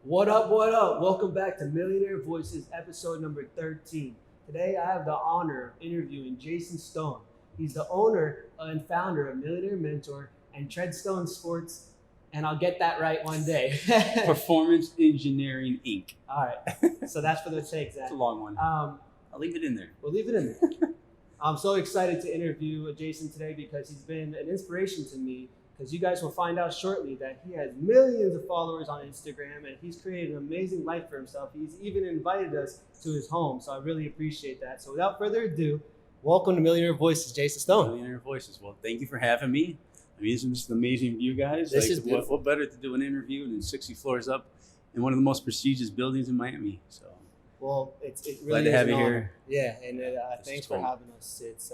What up, what up? Welcome back to Millionaire Voices, episode number 13. Today I have the honor of interviewing Jason Stone. He's the owner and founder of Millionaire Mentor and Treadstone Sports, and I'll get that right one day. Performance Engineering, Inc. All right, so that's for the sake, Zach. It's a long one. I'll leave it in there. We'll leave it in there. I'm so excited to interview Jason today because he's been an inspiration to me. Because you guys will find out shortly that he has millions of followers on Instagram and he's created an amazing life for himself. He's even invited us to his home, so I really appreciate that. So without further ado, welcome to Millionaire Voices, Jason Stone. Millionaire Voices. Well, thank you for having me. I mean, isn't this an amazing view, guys? This is beautiful. What better to do an interview than 60 floors up in one of the most prestigious buildings in Miami? So, well, it really glad to is have an you honor. here. Yeah, and thanks for having us. It's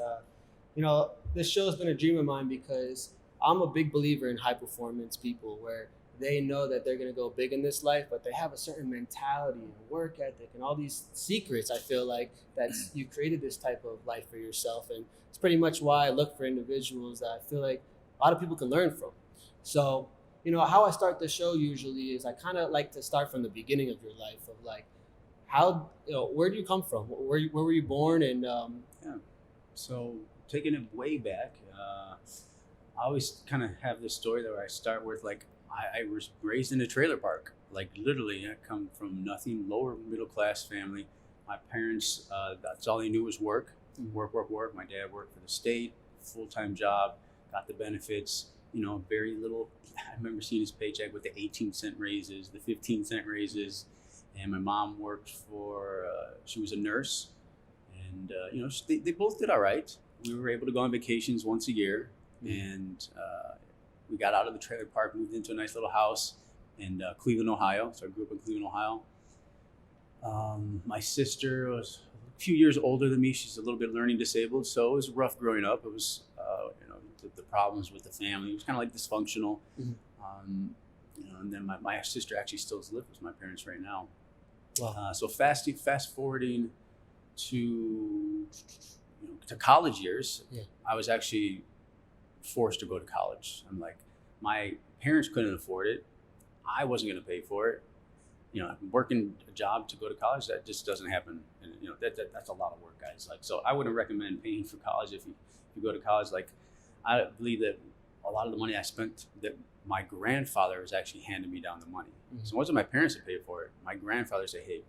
this show has been a dream of mine because I'm a big believer in high performance people where they know that they're going to go big in this life, but they have a certain mentality and work ethic and all these secrets. I feel like that you created this type of life for yourself. And it's pretty much why I look for individuals that I feel like a lot of people can learn from. So, how I start the show usually is I kind of like to start from the beginning of your life of like, where do you come from? Where were you born? And So taking it way back, I always kind of have this story that I start with, like, I was raised in a trailer park. Like, literally, I come from nothing, lower middle class family. My parents, that's all they knew was work. Work. My dad worked for the state, full-time job, got the benefits, very little. I remember seeing his paycheck with the 18-cent raises, the 15-cent raises. And my mom worked she was a nurse. And, they both did all right. We were able to go on vacations once a year. And we got out of the trailer park, moved into a nice little house in Cleveland, Ohio. So I grew up in Cleveland, Ohio. My sister was a few years older than me. She's a little bit learning disabled. So it was rough growing up. It was, the problems with the family. It was kind of like dysfunctional. And then my sister actually still lives with my parents right now. Wow. So fast forwarding to college years, I was actually forced to go to college. I'm like, my parents couldn't afford it. I wasn't going to pay for it. Working a job to go to college, that just doesn't happen. And, that's a lot of work, guys. Like, so I wouldn't recommend paying for college if you go to college. Like, I believe that a lot of the money I spent, that my grandfather was actually handing me down the money. So it wasn't my parents that paid for it. My grandfather said, hey,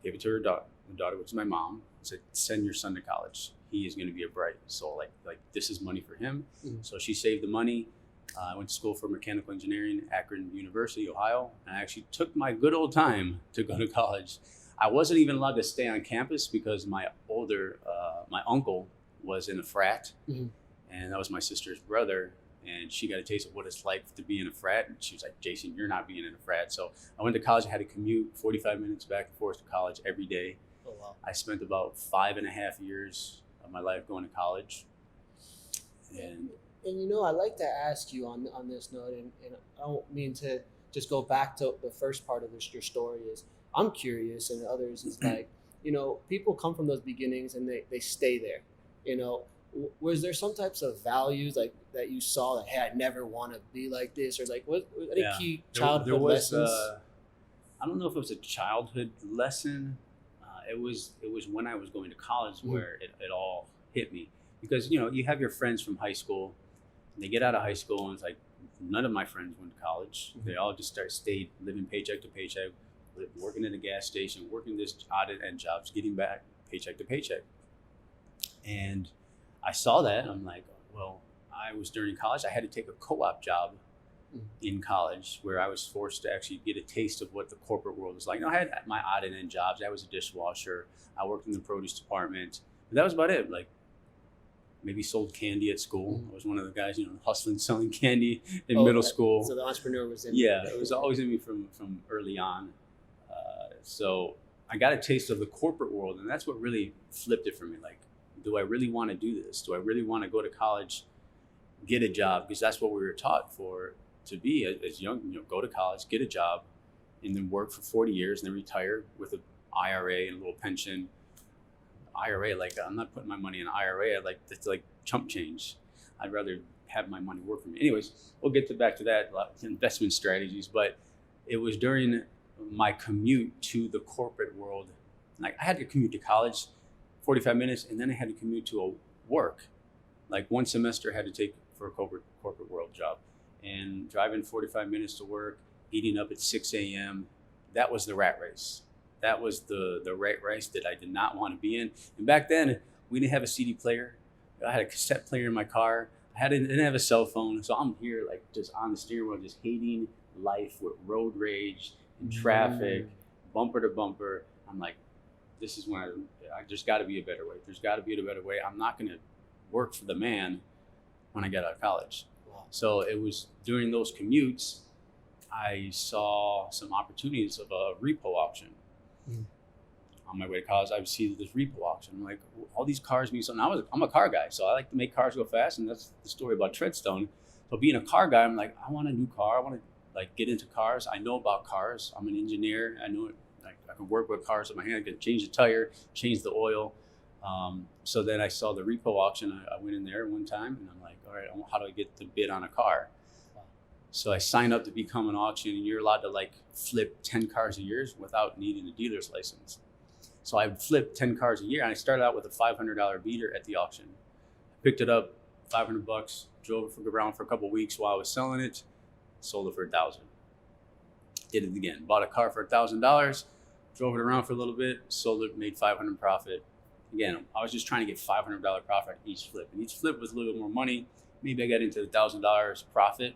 gave it to her daughter, which is my mom, said, send your son to college. He is going to be a bright soul. Like this is money for him. So she saved the money. I went to school for mechanical engineering, Akron University, Ohio. And I actually took my good old time to go to college. I wasn't even allowed to stay on campus because my uncle was in a frat. And that was my sister's brother. And she got a taste of what it's like to be in a frat. And she was like, Jason, you're not being in a frat. So I went to college. I had to commute 45 minutes back and forth to college every day. Oh, wow. I spent about 5.5 years of my life going to college. And I'd like to ask you on this note, and I don't mean to just go back to the first part of your story is I'm curious, and others is like, people come from those beginnings and they stay there. Was there some types of values like that you saw that, hey, I never want to be like this, or like what any key childhood lessons? I don't know if it was a childhood lesson. It was when I was going to college where it all hit me, because you have your friends from high school, and they get out of high school and it's like none of my friends went to college. They all just stayed living paycheck to paycheck, working at a gas station, working this odd end jobs, getting back paycheck to paycheck. And I saw that and I'm like, well, I was during college, I had to take a co-op job in college where I was forced to actually get a taste of what the corporate world was like. I had my odd and end jobs. I was a dishwasher. I worked in the produce department. But that was about it. Like, maybe sold candy at school. I was one of the guys, hustling, selling candy in middle school. So the entrepreneur was in. Yeah, it was always in me from early on. So I got a taste of the corporate world, and that's what really flipped it for me. Like, do I really want to do this? Do I really want to go to college, get a job? Because that's what we were taught to be as young, go to college, get a job, and then work for 40 years and then retire with an IRA and a little pension. IRA, like, I'm not putting my money in an IRA. It's like chump change. I'd rather have my money work for me. Anyways, we'll get back to that, investment strategies. But It was during my commute to the corporate world. Like I had to commute to college, 45 minutes, and then I had to commute to a work. Like one semester I had to take for a corporate world job, and driving 45 minutes to work, eating up at 6 a.m. That was the rat race. That was the rat race that I did not want to be in. And back then we didn't have a CD player. I had a cassette player in my car. Didn't have a cell phone, so I'm here like just on the steering wheel, just hating life with road rage and traffic, bumper to bumper. I'm like, this is when I just got to be a better way. There's got to be a better way. I'm not going to work for the man when I got out of college. Wow. So it was during those commutes, I saw some opportunities of a repo auction. On my way to college, I would see this repo auction. I'm like, all these cars mean something. I'm a car guy, so I like to make cars go fast, and that's the story about Treadstone. So being a car guy, I'm like, I want a new car. I want to like get into cars. I know about cars. I'm an engineer. I know it. I can work with cars with my hand. I can change the tire, change the oil. So then I saw the repo auction. I went in there one time, and I'm like, all right, how do I get the bid on a car? So I signed up to become an auction, and you're allowed to like flip 10 cars a year without needing a dealer's license. So I flipped 10 cars a year, and I started out with a $500 beater at the auction. I picked it up, $500, drove it around for a couple of weeks while I was selling it, sold it for $1,000. Did it again, bought a car for $1,000, drove it around for a little bit, sold it, made $500 profit. Again, I was just trying to get $500 profit each flip, and each flip was a little bit more money. Maybe I got into $1,000 profit,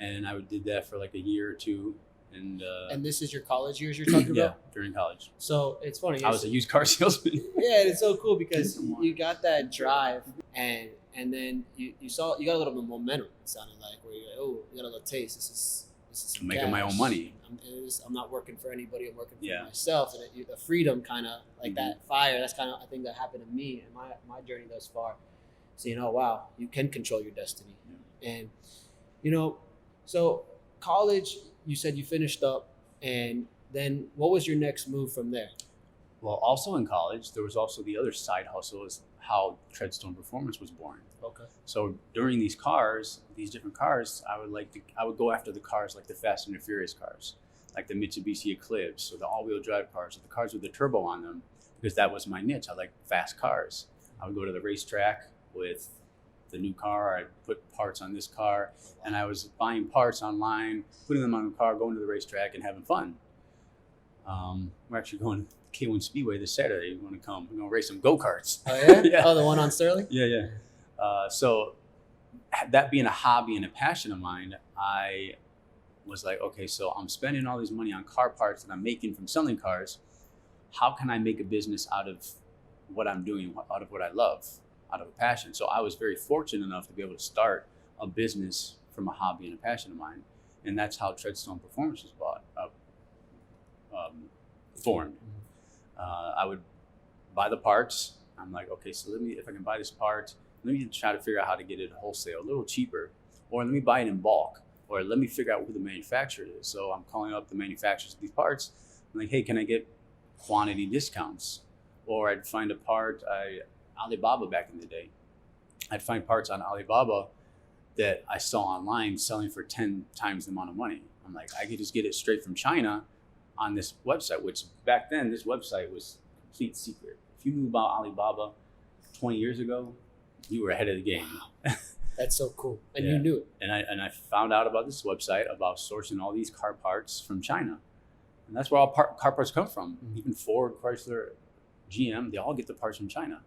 and I did that for like a year or two. And this is your college years you're talking about? Yeah, during college. So it's funny. I was a used car salesman. Yeah, it's so cool because you got that drive, and then you got a little bit of momentum. It sounded like where you're like, oh, you got a little taste. This is I'm making my own money. I'm not working for anybody. I'm working for myself. And the freedom kind of like that fire. That's kind of I think that happened to me in my journey thus far. So wow, you can control your destiny, and so college. You said you finished up, and then what was your next move from there? Well, also in college, there was also the other side hustle is how Treadstone Performance was born. Okay. So during these different cars, I would go after the cars like the Fast and the Furious cars, like the Mitsubishi Eclipse or the all-wheel drive cars or the cars with the turbo on them, because that was my niche. I like fast cars. I would go to the racetrack with the new car. I'd put parts on this car, and I was buying parts online, putting them on the car, going to the racetrack and having fun. We're actually going to K1 Speedway this Saturday. You want to come? We're going to race some go-karts. Oh yeah? Yeah. Oh, the one on Sterling? Yeah. So that being a hobby and a passion of mine, I was like, okay, so I'm spending all this money on car parts that I'm making from selling cars. How can I make a business out of what I'm doing, out of what I love? Out of a passion. So I was very fortunate enough to be able to start a business from a hobby and a passion of mine. And that's how Treadstone Performance was formed. I would buy the parts. I'm like, okay, so if I can buy this part, let me try to figure out how to get it wholesale, a little cheaper, or let me buy it in bulk, or let me figure out who the manufacturer is. So I'm calling up the manufacturers of these parts. I'm like, hey, can I get quantity discounts? Or I'd find a part, Alibaba back in the day. I'd find parts on Alibaba that I saw online selling for 10 times the amount of money. I'm like, I could just get it straight from China on this website, which back then this website was complete secret. If you knew about Alibaba 20 years ago, you were ahead of the game. Wow. That's so cool. And you knew it. And I found out about this website about sourcing all these car parts from China. And that's where all car parts come from. Even Ford, Chrysler, GM, they all get the parts from China.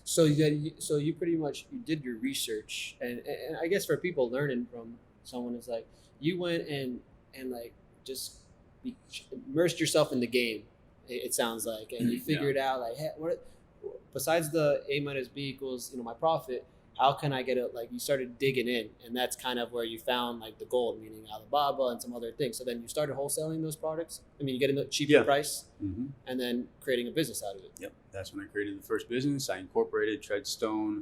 So you pretty much you did your research, and I guess for people learning from someone, it's like you went and like just immersed yourself in the game. It sounds like, and you figured out like, hey, what besides the A minus B equals my profit, how can I get it? Like you started digging in, and that's kind of where you found like the gold, meaning Alibaba and some other things. So then you started wholesaling those products. I mean, you getting a cheaper price, and then creating a business out of it. Yep, that's when I created the first business. I incorporated Treadstone.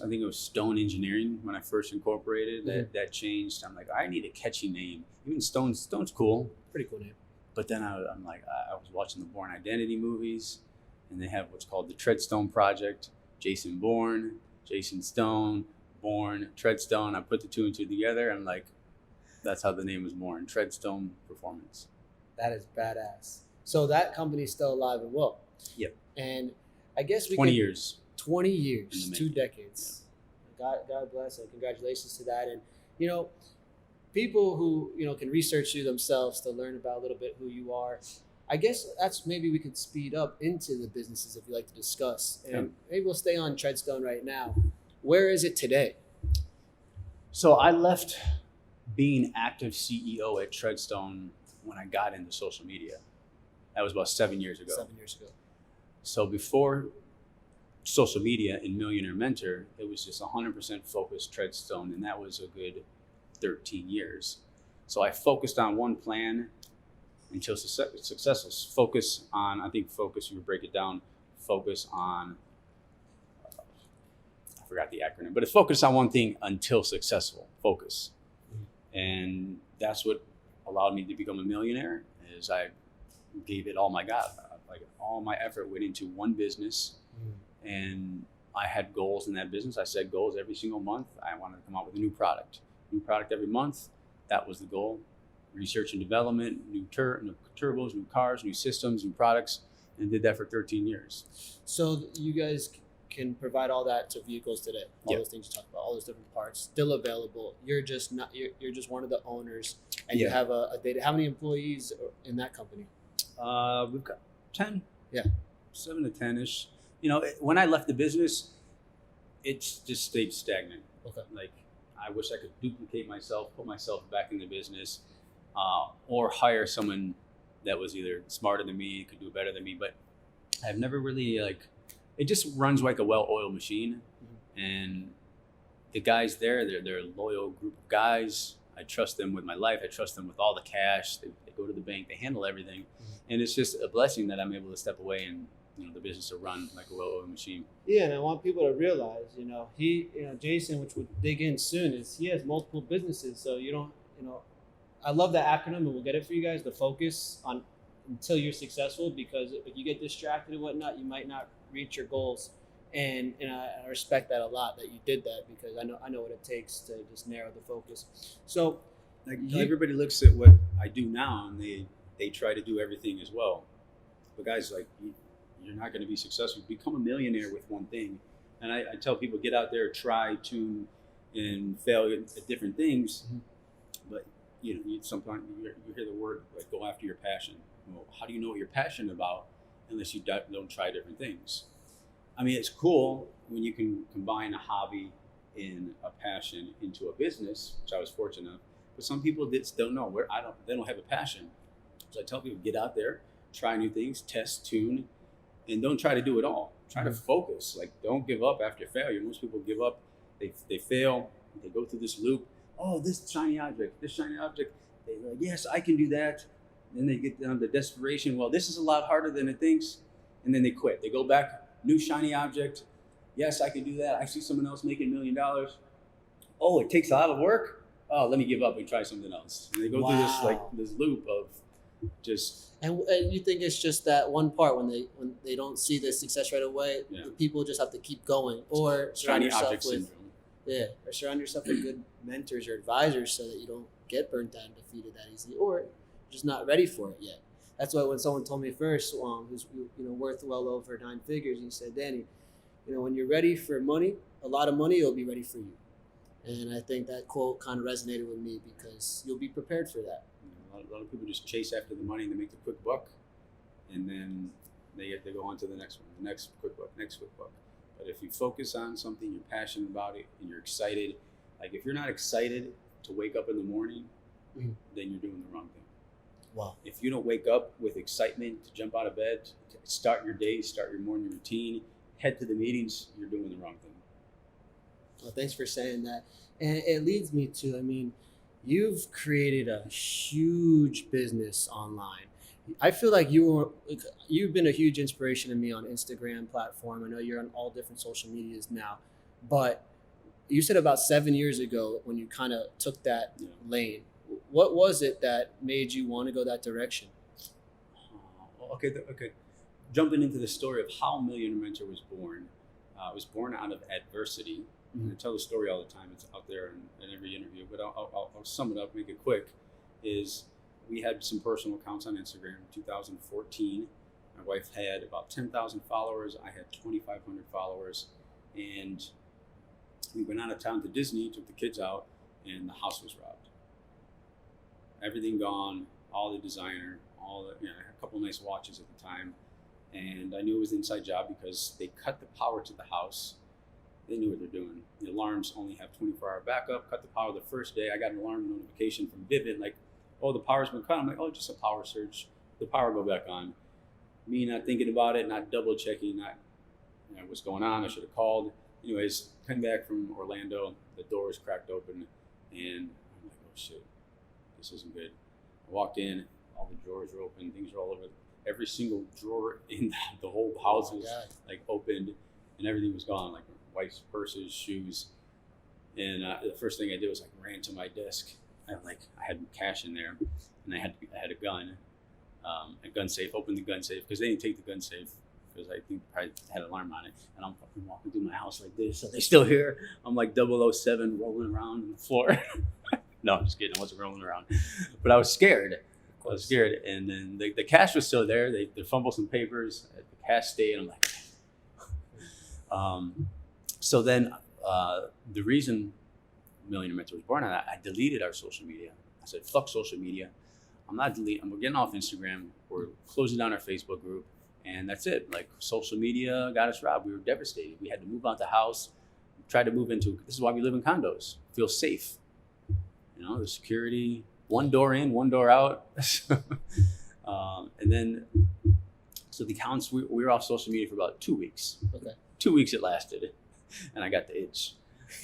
I think it was Stone Engineering when I first incorporated. That changed. I'm like, I need a catchy name. Even Stone's cool. Pretty cool name. But then I'm like, I was watching the Bourne Identity movies, and they have what's called the Treadstone Project. Jason Bourne, Jason Stone, Bourne, Treadstone. I put the two and two together. I'm like, That's how the name was born, Treadstone Performance. That is badass. So that company's still alive and well. Yep. And I guess 20 years. 20 years, In the 2 making. decades. Yeah. God bless and congratulations to that. And, you know, people who, you know, can research you themselves to learn about a little bit who you are. I guess that's maybe we could speed up into the businesses if you like to discuss. And maybe we'll stay on Treadstone right now. Where is it today? So I left being active CEO at Treadstone when I got into social media. That was about 7 years ago. 7 years ago. So before social media and Millionaire Mentor, it was just 100% focused Treadstone, and that was a good 13 years. So I focused on one plan until successful. Focus on, I think focus, you would break it down, focus on, I forgot the acronym, but it's focus on one thing until successful, focus. And that's what allowed me to become a millionaire, is I gave it all my God. Like all my effort went into one business, and I had goals in that business. I set goals every single month. I wanted to come out with a new product every month. That was the goal. Research and development, new turbos, new cars, new systems, new products, and did that for 13 years. So you guys can provide all that to vehicles today. All those things you talked about, all those different parts, still available. You're just not. You're just one of the owners, and you have a data. How many employees in that company? We've got 10. Yeah, 7 to 10-ish. You know, when I left the business, it just stayed stagnant. Okay. Like, I wish I could duplicate myself, put myself back in the business, or hire someone that was either smarter than me, could do better than me. But I've never really, like, it just runs like a well-oiled machine. And the guys there, they're a loyal group of guys. I trust them with my life. I trust them with all the cash. They go to the bank. They handle everything. And it's just a blessing that I'm able to step away and, you know, the business to run like a well-oiled machine. Yeah, and I want people to realize, Jason, which we'll dig in soon, is he has multiple businesses. So I love that acronym, and we'll get it for you guys. The focus on until you're successful, because if you get distracted and whatnot, you might not reach your goals. And I respect that a lot, that you did that, because I know what it takes to just narrow the focus. So, like, everybody looks at what I do now, and they try to do everything as well. But guys, like, you're not going to be successful. Become a millionaire with one thing. And I tell people, get out there, try, tune, and fail at different things. But sometimes you hear the word, like, go after your passion. Well, how do you know what you're passionate about unless you don't try different things? I mean, it's cool when you can combine a hobby and a passion into a business, which I was fortunate enough. But some people don't know they don't have a passion. So I tell people, get out there, try new things, test, tune, and don't try to do it all. Try to focus. Like, don't give up after failure. Most people give up. They fail. They go through this loop. Oh, this shiny object. They're like, yes, I can do that. Then they get down to desperation. Well, this is a lot harder than it thinks. And then they quit. They go back, new shiny object. Yes, I can do that. I see someone else making $1 million. Oh, it takes a lot of work. Oh, let me give up and try something else. And they go through this loop of just. And you think it's just that one part when they don't see the success right away, people just have to keep going, or surround yourself with or surround yourself with good mentors or advisors so that you don't get burnt out and defeated that easily, or you're just not ready for it yet. That's why when someone told me first, who's worth well over 9 figures, he said, Danny, when you're ready for money, a lot of money, it'll be ready for you. And I think that quote kind of resonated with me, because you'll be prepared for that. A lot of people just chase after the money and they make the quick buck, and then they go on to the next one, the next quick buck. But if you focus on something, you're passionate about it, and you're excited. Like, if you're not excited to wake up in the morning, then you're doing the wrong thing. Wow. If you don't wake up with excitement to jump out of bed, to start your day, start your morning routine, head to the meetings, you're doing the wrong thing. Well, thanks for saying that. And it leads me to, you've created a huge business online. I feel like you've been a huge inspiration to me on Instagram platform. I know you're on all different social medias now, but you said about 7 years ago when you kind of took that lane. What was it that made you want to go that direction? Okay. Jumping into the story of how Millionaire Mentor was born. It was born out of adversity. And I tell the story all the time. It's out there in every interview, but I'll sum it up, make it quick. Is we had some personal accounts on Instagram in 2014. My wife had about 10,000 followers. I had 2,500 followers. And we went out of town to Disney, took the kids out, and the house was robbed. Everything gone, all the designer, a couple nice watches at the time. And I knew it was an inside job because they cut the power to the house. They knew what they're doing. The alarms only have 24-hour backup. Cut the power the first day. I got an alarm notification from Vivid, like, oh, the power's been cut. I'm like, oh, just a power surge. The power go back on. Me not thinking about it, not double checking, not what's going on. I should have called. Anyways, came back from Orlando. The doors cracked open, and I'm like, oh shit, this isn't good. I walked in. All the drawers were open. Things were all over. Every single drawer in the whole house was like opened, and everything was gone. Like wife's purses, shoes, and the first thing I did was like ran to my desk. I had cash in there, and I had a gun, a gun safe. Opened the gun safe because they didn't take the gun safe because I think probably had an alarm on it. And I'm fucking walking through my house like this. Are they still here? I'm like 007 rolling around on the floor. No, I'm just kidding. I wasn't rolling around, but I was scared. And then the cash was still there. They fumbled some papers. The cash stayed. I'm like, so then the reason Millionaire Mentor was born on that, I deleted our social media. I said, fuck social media. We're getting off Instagram. We're closing down our Facebook group, and that's it. Like social media got us robbed. We were devastated. We had to move out the house. Tried to move into. This is why we live in condos. Feel safe. The security. One door in, one door out. And then, so the accounts, we were off social media for about 2 weeks. Okay. 2 weeks it lasted, and I got the itch.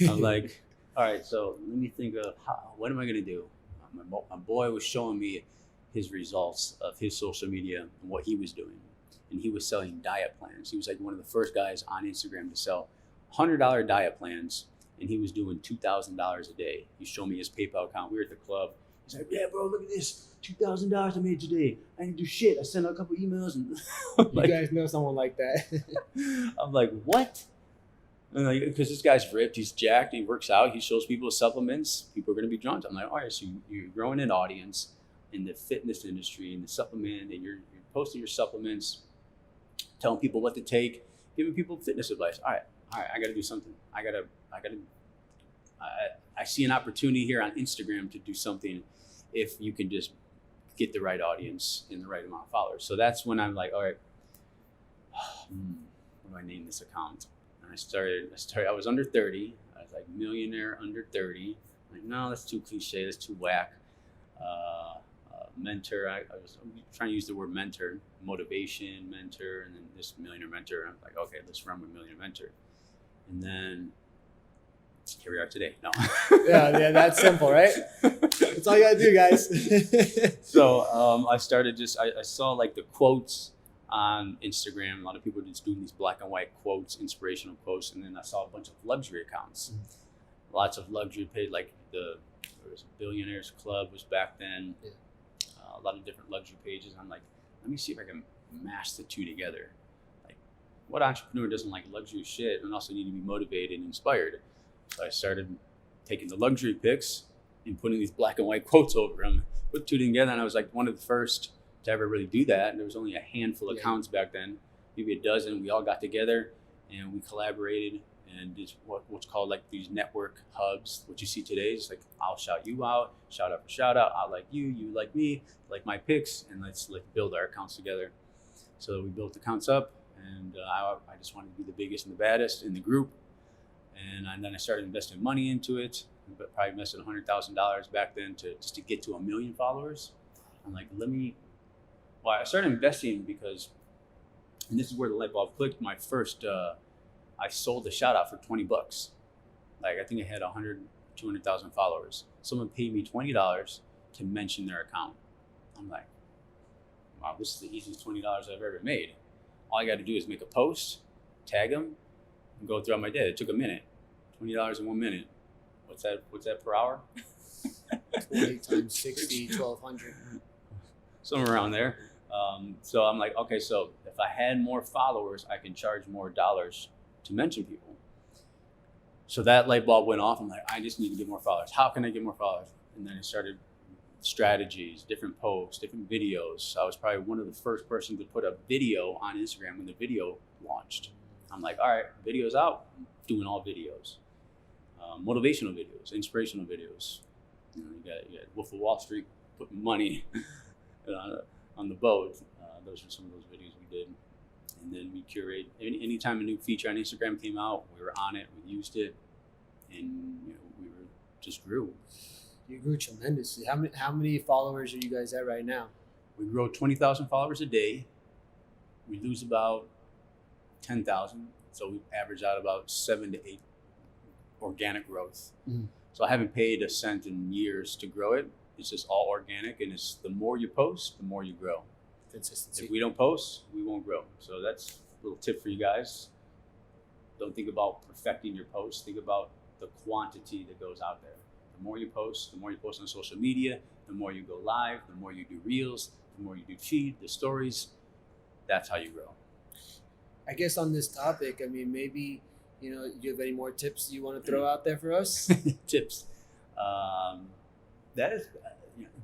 I'm like, all right, so let me think of what am I going to do? My boy was showing me his results of his social media and what he was doing. And he was selling diet plans. He was like one of the first guys on Instagram to sell $100 diet plans, and he was doing $2,000 a day. He showed me his PayPal account. We were at the club. He's like, yeah, bro, look at this. $2,000 I made today. I didn't do shit. I sent out a couple emails. And you guys know someone like that. I'm like, what? And because this guy's ripped, he's jacked, he works out, he shows people supplements, people are going to be drawn to him. I'm like, all right, so you're growing an audience in the fitness industry, in the supplement, and you're posting your supplements, telling people what to take, giving people fitness advice. All right, I got to do something. I see an opportunity here on Instagram to do something if you can just get the right audience and the right amount of followers. So that's when I'm like, all right, what do I name this account? And I started, I was under 30. I was like millionaire under 30. I'm like, no, that's too cliche. That's too whack. Mentor. I was trying to use the word mentor, motivation, mentor, and then this millionaire mentor. I'm like, okay, let's run with millionaire mentor. And then here we are today. No. yeah, that's simple, right? That's all you gotta do, guys. So I started I saw like the quotes on Instagram. A lot of people are just doing these black and white quotes, inspirational quotes, and then I saw a bunch of luxury accounts. Lots of luxury paid, like there was a Billionaires Club was back then. Yeah. A lot of different luxury pages. I'm like, let me see if I can mash the two together. Like, what entrepreneur doesn't like luxury shit and also need to be motivated and inspired? So I started taking the luxury pics and putting these black and white quotes over them, put two together, and I was like one of the first to ever really do that. And there was only a handful of accounts back then, maybe a dozen. We all got together and we collaborated and did what's called like these network hubs. What you see today is like, I'll shout you out, shout out for shout out. I like you, you like me, like my pics, and let's like build our accounts together. So we built accounts up, and I just wanted to be the biggest and the baddest in the group. And then I started investing money into it, but probably invested $100,000 back then just to get to 1 million followers. I'm like, I started investing because, and this is where the light bulb clicked. My first, I sold a shout out for $20. Like I think I had 200,000 followers. Someone paid me $20 to mention their account. I'm like, wow, this is the easiest $20 I've ever made. All I got to do is make a post, tag them, and go throughout my day. It took a minute. $20 in 1 minute. What's that per hour? 20 times 60, 1,200. Somewhere around there. So I'm like, okay, so if I had more followers, I can charge more dollars to mention people. So that light bulb went off. I'm like, I just need to get more followers. How can I get more followers? And then I started strategies, different posts, different videos. I was probably one of the first person to put a video on Instagram when the video launched. I'm like, all right, video's out. I'm doing all videos, motivational videos, inspirational videos. You got Wolf of Wall Street putting money on the boat. Those are some of those videos we did. And then we curate. Anytime a new feature on Instagram came out, we were on it, we used it, and we just grew. You grew tremendously. How many followers are you guys at right now? We grow 20,000 followers a day. We lose about 10,000, so we average out about 7 to 8 organic growth. Mm. So I haven't paid a cent in years to grow it. It's just all organic, and it's the more you post, the more you grow. Consistency. If we don't post, we won't grow. So that's a little tip for you guys. Don't think about perfecting your posts. Think about the quantity that goes out there. The more you post on social media, the more you go live, the more you do reels, the more you do feed, the stories. That's how you grow. I guess on this topic, I mean, maybe, do you have any more tips you want to throw out there for us? Tips. That is...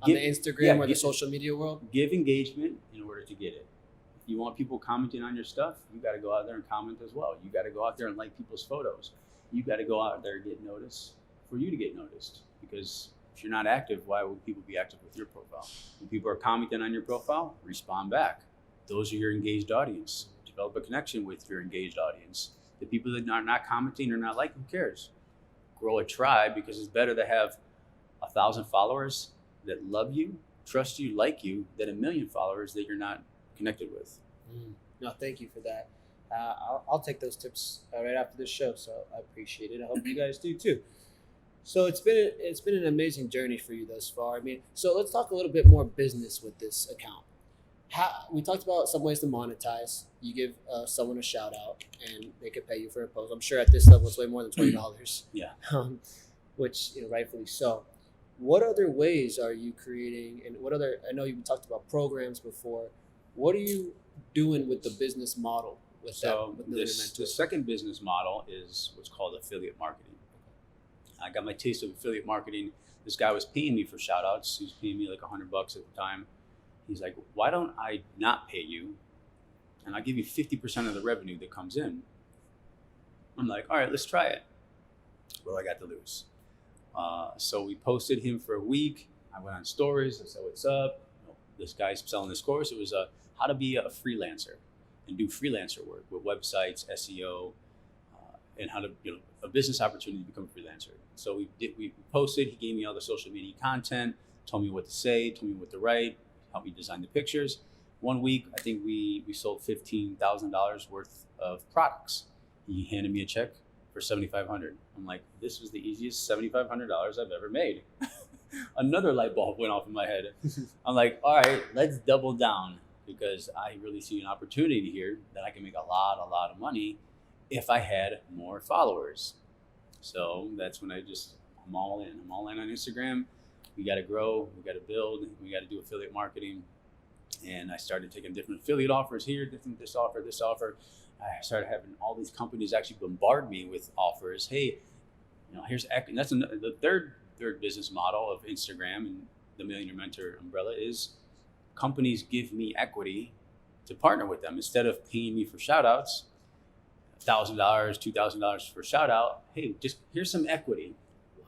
on the Instagram or the social media world? Give engagement in order to get it. If you want people commenting on your stuff, you got to go out there and comment as well. You got to go out there and like people's photos. You got to go out there and get noticed for you to get noticed. Because if you're not active, why would people be active with your profile? When people are commenting on your profile, respond back. Those are your engaged audience. Develop a connection with your engaged audience. The people that are not commenting or not liking, who cares? Grow a tribe, because it's better to have 1,000 followers that love you, trust you, like you, than 1 million followers that you're not connected with. No, thank you for that. I'll take those tips right after this show, so I appreciate it. I hope you guys do too. So it's been an amazing journey for you thus far. I mean, so let's talk a little bit more business with this account. We talked about some ways to monetize. You give someone a shout out, and they could pay you for a post. I'm sure at this level it's way more than $20. Yeah. Which rightfully so. What other ways are you creating, and I know you talked about programs before. What are you doing with the business model with that? With the second business model is what's called affiliate marketing. I got my taste of affiliate marketing. This guy was paying me for shout outs. He was paying me like $100 at the time. He's like, why don't I not pay you? And I'll give you 50% of the revenue that comes in. I'm like, all right, let's try it. What do I got to lose? So we posted him for a week. I went on stories. I said, what's up? This guy's selling this course. It was how to be a freelancer and do freelancer work with websites, SEO, and how to, a business opportunity to become a freelancer. So we posted. He gave me all the social media content, told me what to say, told me what to write, helped me design the pictures. 1 week, I think we sold $15,000 worth of products. He handed me a check for $7,500. I'm like, this was the easiest $7,500 I've ever made. Another light bulb went off in my head. I'm like, all right, let's double down, because I really see an opportunity here that I can make a lot of money if I had more followers. So that's when I'm all in. I'm all in on Instagram. We got to grow, we got to build, we got to do affiliate marketing. And I started taking different affiliate offers here, this offer. I started having all these companies actually bombard me with offers. Hey, here's equity. And that's the third business model of Instagram and the Millionaire Mentor umbrella is companies give me equity to partner with them. Instead of paying me for shout outs, $1,000, $2,000 for shout out. Hey, just here's some equity.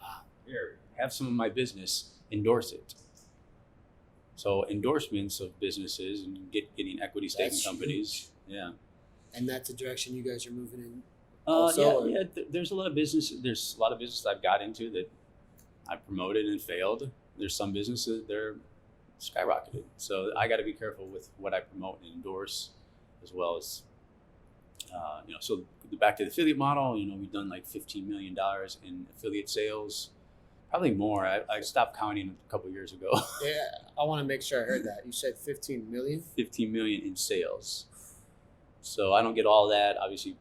Wow. Here, have some of my business, endorse it. So endorsements of businesses and getting equity stake in companies. Huge. Yeah. And that's the direction you guys are moving in. Yeah. There's a lot of business. There's a lot of business I've got into that I promoted and failed. There's some businesses they're skyrocketed. So I got to be careful with what I promote and endorse, as well as So back to the affiliate model. We've done like $15 million in affiliate sales. Probably more. I stopped counting a couple of years ago. Yeah, I want to make sure I heard that. You said 15 million? 15 million in sales. So I don't get all that. Obviously,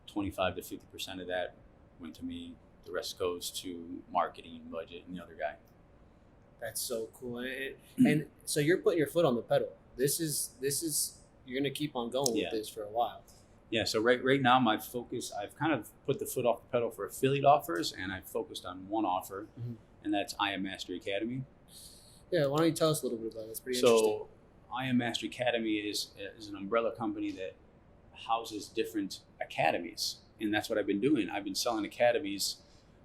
25 to 50% of that went to me. The rest goes to marketing, budget, and the other guy. That's so cool. And so you're putting your foot on the pedal. This is you're going to keep on going with this for a while. Yeah, so right now my focus, I've kind of put the foot off the pedal for affiliate offers, and I've focused on one offer, and that's I Am Mastery Academy. Yeah, why don't you tell us a little bit about it? That's pretty interesting. So I Am Mastery Academy is an umbrella company that houses different academies, and that's what I've been doing. I've been selling academies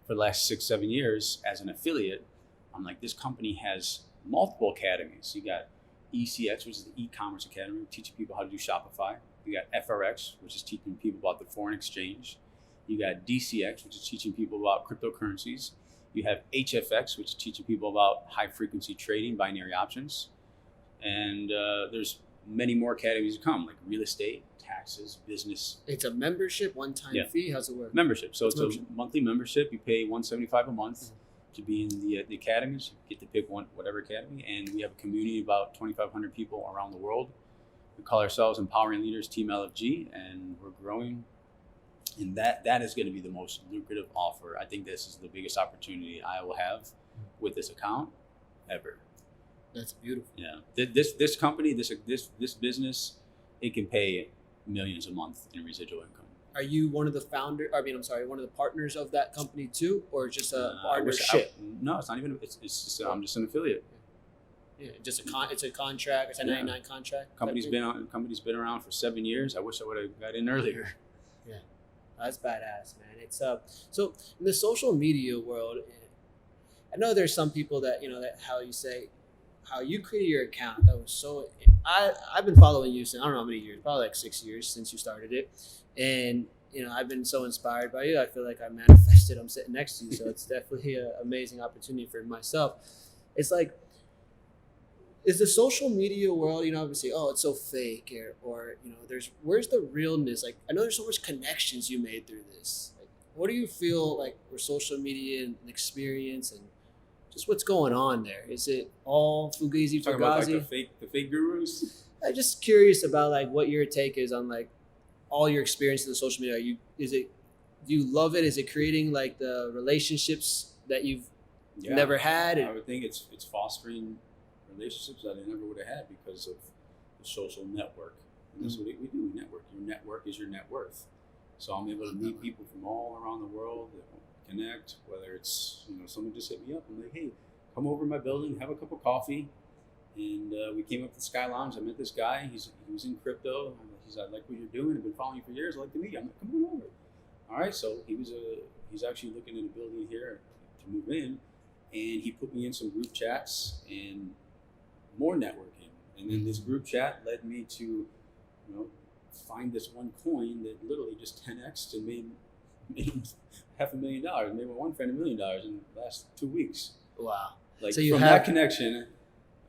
for the last 6-7 years as an affiliate. I'm like, this company has multiple academies. You got ECX, which is the e-commerce academy, teaching people how to do Shopify. You got FRX, which is teaching people about the foreign exchange. You got DCX, which is teaching people about cryptocurrencies. You have HFX, which is teaching people about high frequency trading, binary options. And there's many more academies to come, like real estate, taxes, business. It's a membership, one-time fee. How's it work? Membership. So it's a monthly membership. You pay $175 a month to be in the academies. You get to pick whatever academy. And we have a community of about 2,500 people around the world. We call ourselves Empowering Leaders Team LFG, and we're growing. And that is going to be the most lucrative offer. I think this is the biggest opportunity I will have with this account ever. That's beautiful. Yeah. This company, this business, it can pay millions a month in residual income. Are you one of the one of the partners of that company too, or just a partnership? No, it's not even. It's just I'm just an affiliate. Yeah, just it's a contract. It's a 99 contract. Company's been around for 7 years. I wish I would have got in earlier. Yeah, that's badass, man. It's so in the social media world, I know there's some people that that how you created your account. That was so. I've been following you since I don't know how many years, probably like 6 years since you started it, and I've been so inspired by you. I feel like I manifested. I'm sitting next to you, so it's definitely an amazing opportunity for myself. It's like. Is the social media world, obviously, it's so fake, or where's the realness? Like, I know there's so much connections you made through this. Like, what do you feel like for social media and experience and just what's going on there? Is it all Fugazi Talking about like the fake gurus? I'm just curious about like what your take is on like all your experience in the social media. Do you love it? Is it creating like the relationships that you've never had? I would think it's fostering relationships that I never would have had because of the social network. And that's what we do. We network. Your network is your net worth. So I'm able to meet people from all around the world that connect, whether it's, someone just hit me up and like, hey, come over to my building, have a cup of coffee. And we came up to the Sky Lounge. I met this guy. He was in crypto. He's like, I like what you're doing. I've been following you for years. I'd like to meet you. I'm like, come on over. All right. So he's actually looking at a building here to move in. And he put me in some group chats and more networking. And then this group chat led me to, find this one coin that literally just 10x'd and made $500,000. Made my one friend $1 million in the last 2 weeks. Wow. Like so from that connection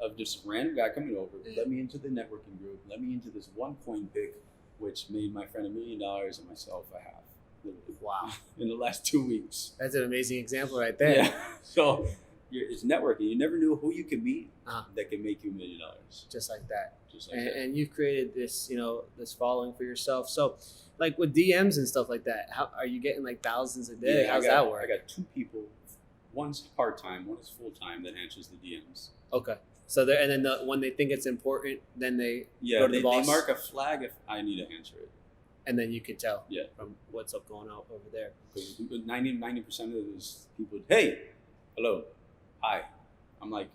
of just a random guy coming over, led me into the networking group, led me into this one coin pick, which made my friend $1 million and myself a half. Literally. Wow. In the last 2 weeks. That's an amazing example right there. Yeah. So it's networking. You never knew who you could meet that can make you $1 million. Just like that. And you've created this, this following for yourself. So, like with DMs and stuff like that, how are you getting like thousands a day? How's that work? I got 2 people. One's part-time, one is full-time that answers the DMs. Okay. So when they think it's important, then they go to the boss. They mark a flag if I need to answer it. And then you can tell from what's up going on over there. 90% of those people, hey, hello, hi. I'm like,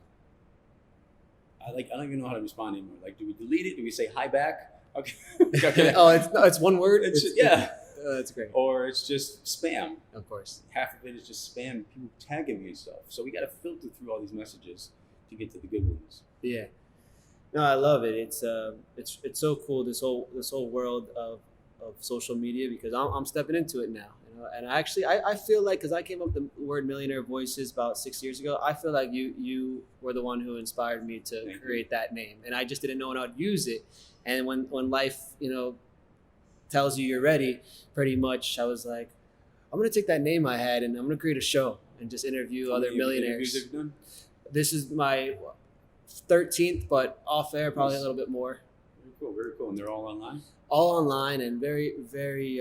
I don't even know how to respond anymore. Like, do we delete it? Do we say hi back? Okay. Okay. It's one word. That's great. Or it's just spam. Of course. Half of it is just spam. People tagging me and stuff. So we got to filter through all these messages to get to the good ones. Yeah. No, I love it. It's so cool. This whole world of social media because I'm stepping into it now. And actually, I feel like because I came up with the word Millionaire Voices about 6 years ago, I feel like you were the one who inspired me to create that name, and I just didn't know how to use it. And when life tells you you're ready, pretty much, I was like, I'm gonna take that name I had and I'm gonna create a show and just interview other millionaires. Have you done? This is my 13th, but off air probably a little bit more. Very cool, very cool. And they're all online? All online and very, very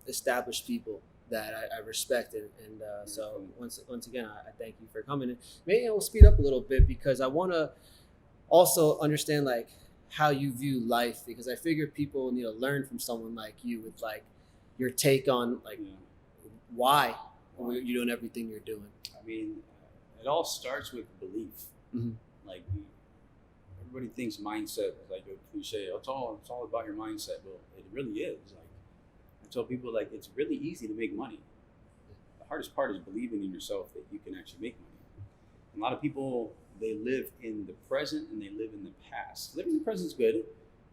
established people that I respect. And so once again, I thank you for coming. Maybe we'll speed up a little bit because I want to also understand like how you view life, because I figure people need to learn from someone like you with like your take on like why you're doing everything you're doing. I mean, it all starts with belief. Mm-hmm. Like everybody thinks mindset is like a cliche. It's all about your mindset. Well, it really is. Like I tell people, like it's really easy to make money. The hardest part is believing in yourself that you can actually make money. And a lot of people, they live in the present and they live in the past. Living in the present is good,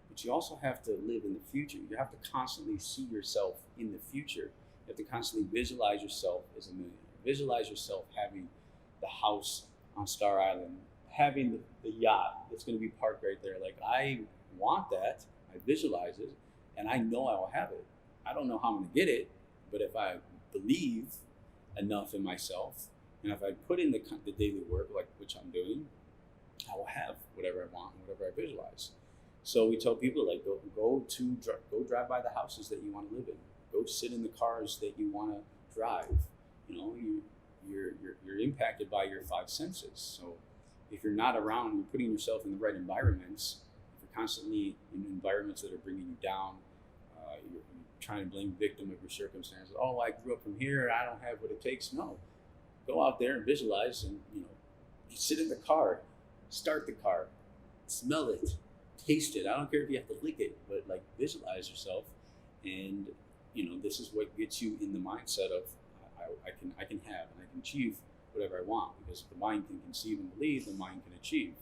but you also have to live in the future. You have to constantly see yourself in the future. You have to constantly visualize yourself as a millionaire. Visualize yourself having the house on Star Island, having the yacht that's going to be parked right there. Like, I want that. I visualize it, and I know I will have it. I don't know how I'm going to get it, but if I believe enough in myself, and if I put in the daily work, like which I'm doing, I will have whatever I want and whatever I visualize. So we tell people, like, go drive by the houses that you want to live in. Go sit in the cars that you want to drive. You know, you're impacted by your five senses. So if you're not around, you're putting yourself in the right environments. If you're constantly in environments that are bringing you down, you're trying to blame victim of your circumstances. Oh, I grew up from here. I don't have what it takes. No, go out there and visualize, and you sit in the car, start the car, smell it, taste it. I don't care if you have to lick it, but like visualize yourself, and this is what gets you in the mindset of I can have and I can achieve whatever I want, because if the mind can conceive and believe, the mind can achieve.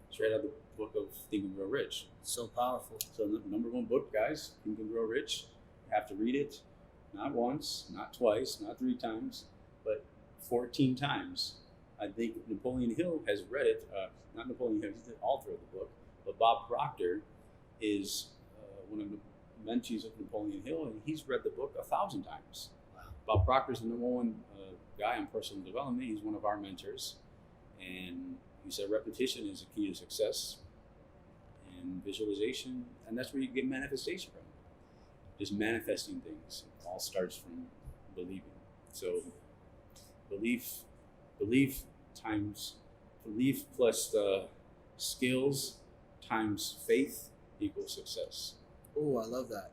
It's right out of the book of Think and Grow Rich. So powerful. So the number one book, guys, Think and Grow Rich. You have to read it, not once, not twice, not 3 times, but 14 times. I think Napoleon Hill has read it. Not Napoleon Hill, he's the author of the book, but Bob Proctor is one of the mentees of Napoleon Hill, and he's read the book 1,000 times. Wow. Bob Proctor's the number one guy on personal development. He's one of our mentors, and he said repetition is the key to success, and visualization, and that's where you get manifestation from. Just manifesting things. It all starts from believing. So belief plus the skills times faith equals success. Oh, I love that.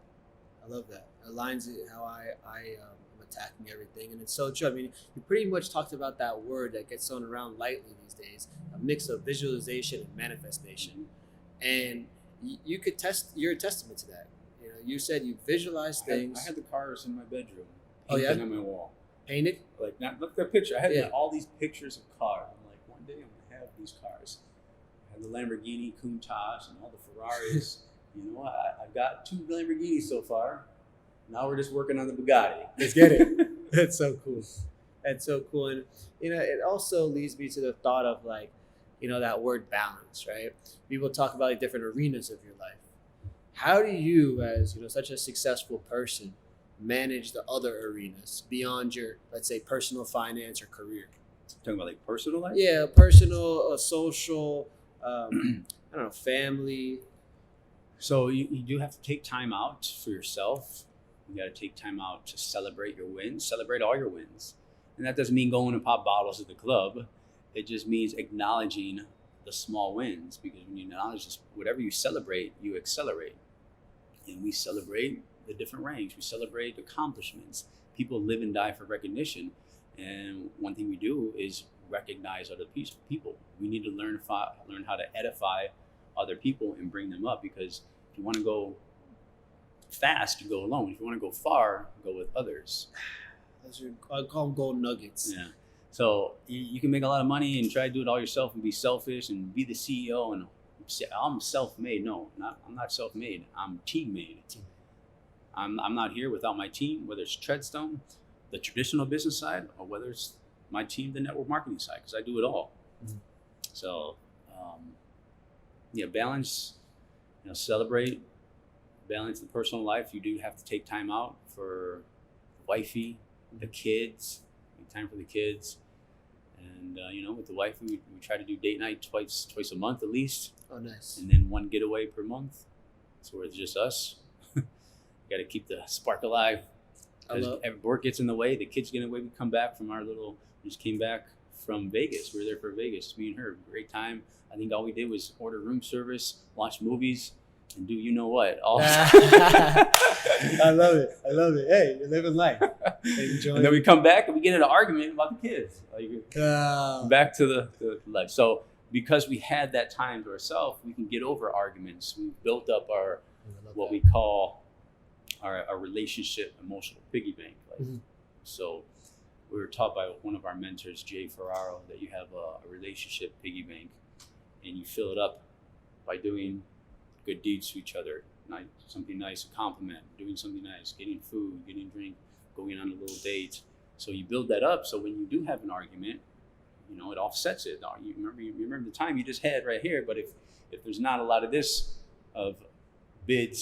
Aligns it how I am attacking everything, and it's so true. I mean, you pretty much talked about that word that gets thrown around lightly these days, a mix of visualization and manifestation. And you're a testament to that. You said you visualize things. I had the cars in my bedroom. Oh yeah, on my wall. Painted? Like, not look at that picture. I had all these pictures of cars. I'm like, one day I'm gonna have these cars. I had the Lamborghini Countach and all the Ferraris. I've got 2 Lamborghinis so far. Now we're just working on the Bugatti. Let's get it. That's so cool. And it also leads me to the thought of like, that word balance, right? People talk about like different arenas of your life. How do you, as such a successful person, manage the other arenas beyond your, let's say, personal finance or career? Talking about like personal life? Yeah, personal, social, I don't know, family. So you do have to take time out for yourself. You got to take time out to celebrate your wins, celebrate all your wins. And that doesn't mean going and pop bottles at the club. It just means acknowledging the small wins, because when you acknowledge whatever you celebrate, you accelerate. And we celebrate the different ranks. We celebrate accomplishments. People live and die for recognition. And one thing we do is recognize other people. We need to learn how to edify other people and bring them up, because if you want to go fast, you go alone. If you want to go far, go with others. I call them gold nuggets. Yeah. So you can make a lot of money and try to do it all yourself and be selfish and be the CEO and say, I'm self-made. No, I'm not self-made. I'm team-made. I'm not here without my team, whether it's Treadstone, the traditional business side, or whether it's my team, the network marketing side, because I do it all. Mm-hmm. So, balance, celebrate, balance the personal life. You do have to take time out for wifey, the kids, make time for the kids. And, with the wife, we try to do date night twice a month at least. Oh, nice. And then one getaway per month. So it's just us. Got to keep the spark alive. Because work gets in the way, the kids get in the way. We come back from we just came back from Vegas. We were there for Vegas, me and her. Great time. I think all we did was order room service, watch movies, and do you know what? All I love it. Hey, you're living life. And then we come back and we get in an argument about the kids. Back to the life. So because we had that time to ourselves, we can get over arguments. We built up our what we call our relationship emotional piggy bank. So we were taught by one of our mentors, Jay Ferraro, that you have a relationship piggy bank, and you fill it up by doing good deeds to each other, something nice, a compliment, doing something nice, getting food, getting drink, going on a little date. So you build that up. So when you do have an argument, it offsets it. You remember the time you just had right here. But if there's not a lot of this of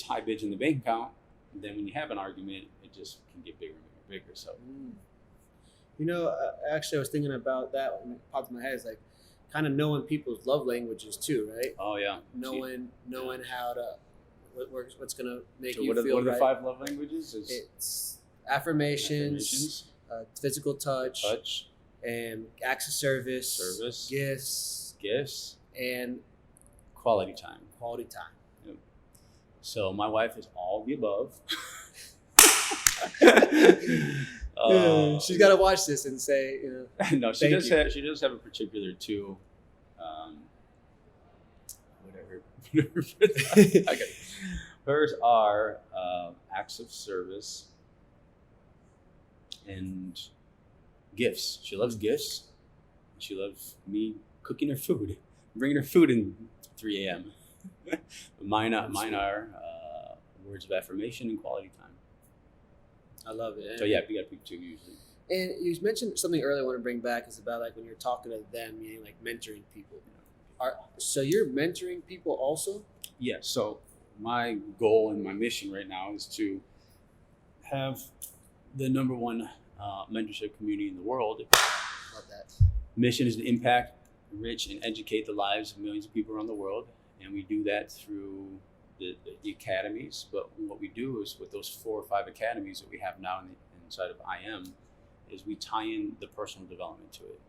high bids in the bank account, then when you have an argument, it just can get bigger and bigger. So, actually, I was thinking about that when it popped in my head. It's like kind of knowing people's love languages too, right? Oh yeah. Knowing how to what's gonna make you what feel what are right. the 5 love languages? It's affirmations, physical touch, and acts of service, gifts, and quality time. Yep. So my wife is all the above. She's got to watch this and say, no, she does have a particular two. Whatever. Okay. Hers are acts of service and gifts. She loves gifts. She loves me cooking her food, bringing her food in 3 a.m. Mine are words of affirmation and quality time. I love it. So yeah, we got to pick 2 usually. And you mentioned something earlier I want to bring back is about like when you're talking to them, meaning like mentoring people. So you're mentoring people also? Yeah. So my goal and my mission right now is to have the number one mentorship community in the world. Love that. Mission is to impact, enrich, and educate the lives of millions of people around the world. And we do that through the academies. But what we do is with those 4 or 5 academies that we have now inside of IM is we tie in the personal development to it.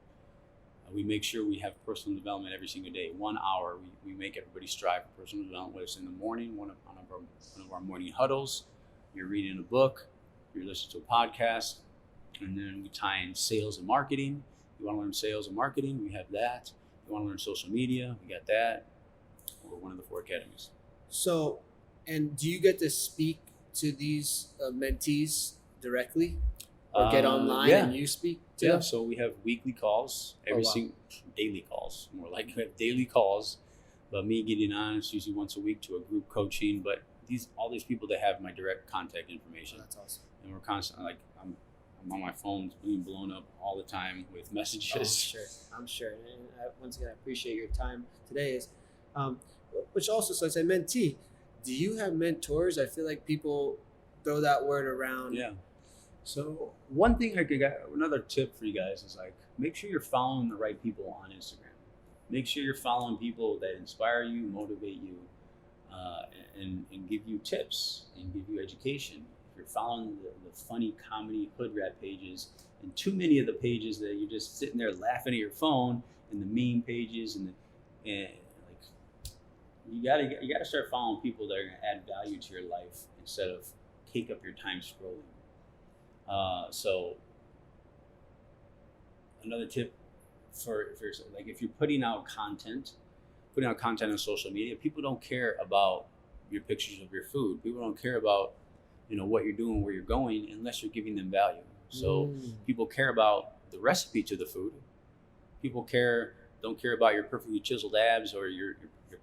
We make sure we have personal development every single day. 1 hour, we make everybody strive for personal development, whether it's in the morning, one of our morning huddles, you're reading a book, you're listening to a podcast, and then we tie in sales and marketing. You want to learn sales and marketing, we have that. You want to learn social media, we got that. We're one of the 4 academies. So, and do you get to speak to these mentees directly? Or get online and you speak to them? So we have weekly calls, daily calls, more like we have daily calls. But me getting on, it's usually once a week to a group coaching. But all these people that have my direct contact information. Oh, that's awesome. And we're constantly I'm on my phone being blown up all the time with messages. I'm sure. And once again, I appreciate your time today. Which also, so I said mentee. Do you have mentors? I feel like people throw that word around. Yeah. So one thing another tip for you guys is like, make sure you're following the right people on Instagram. Make sure you're following people that inspire you, motivate you, and give you tips and give you education. If you're following the funny comedy hood rat pages, and too many of the pages that you're just sitting there laughing at your phone, and the meme pages, and you gotta start following people that are gonna add value to your life instead of take up your time scrolling. So another tip if you're putting out content on social media, people don't care about your pictures of your food. People don't care about what you're doing, where you're going, unless you're giving them value. So people care about the recipe to the food. People don't care about your perfectly chiseled abs or your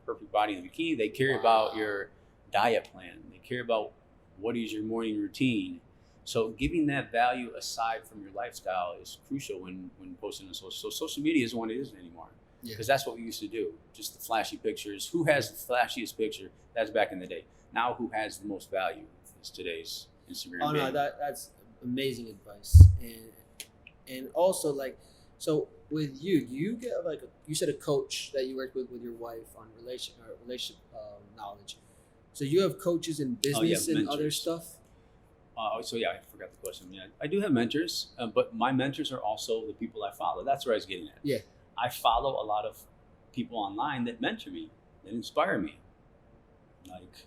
perfect body in the bikini. They care about your diet plan. They care about what is your morning routine. So giving that value aside from your lifestyle is crucial when posting on social. So social media isn't what it is anymore. Because that's what we used to do. Just the flashy pictures. Who has the flashiest picture? That's back in the day. Now who has the most value is today's Instagram. Oh no, that's amazing advice. And also so with you, do you get you said a coach that you worked with your wife on relationship knowledge. So you have coaches in business and other stuff? So yeah, I forgot the question. Yeah, I do have mentors, but my mentors are also the people I follow. That's where I was getting at. Yeah. I follow a lot of people online that mentor me, that inspire me. Like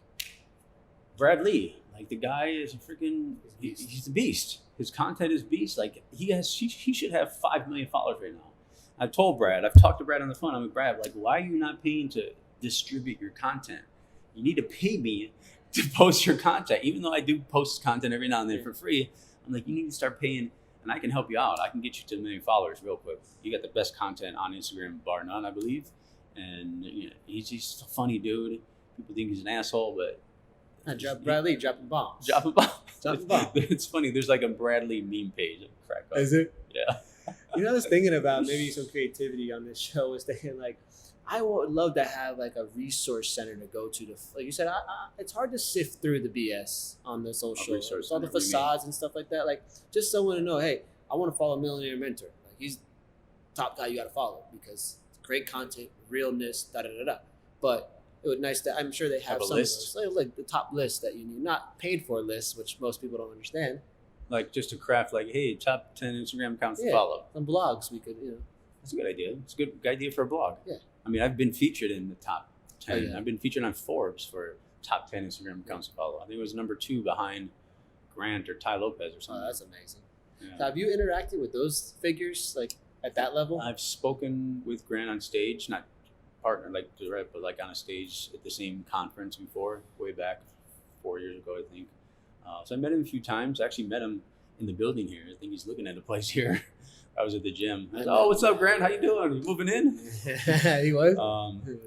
Brad Lee, like the guy is a freaking, he's a beast. His content is beast. Like he should have 5 million followers right now. I've talked to Brad on the phone. I'm like, Brad, like, why are you not paying to distribute your content? You need to pay me to post your content. Even though I do post content every now and then for free, I'm like, you need to start paying, and I can help you out. I can get you to 1 million followers real quick. You got the best content on Instagram, bar none, I believe. And you know, he's just a funny dude. People think he's an asshole, but Bradley dropping bombs. Dropping bombs. Dropping bombs. It's funny. There's like a Bradley meme page. Crack up. Is it? Yeah. You know, I was thinking about maybe some creativity on this show. I was thinking like, I would love to have like a resource center to go to. Like you said, it's hard to sift through the BS on the social, all the facades and stuff like that. Like just someone to know, hey, I want to follow Millionaire Mentor. Like he's top guy you got to follow because it's great content, realness, da da da da. But it would nice to. I'm sure they have some list. Of those, like the top list that you need, not paid for lists, which most people don't understand. Like just to craft, like, hey, top 10 Instagram accounts to follow. Some blogs we could, That's a good idea. It's a good idea for a blog. Yeah. I mean, I've been featured in the top 10. Oh, yeah. I've been featured on Forbes for top 10 Instagram accounts to follow. I think it was number 2 behind Grant or Ty Lopez or something. Oh, that's amazing. Yeah. So have you interacted with those figures like at that level? I've spoken with Grant on stage, not partner like direct, but like on a stage at the same conference before, way back 4 years ago, I think. So I met him a few times. I actually met him in the building here. I think he's looking at a place here. I was at the gym. I said, oh, what's up, Grant? How you doing? You moving in? He was.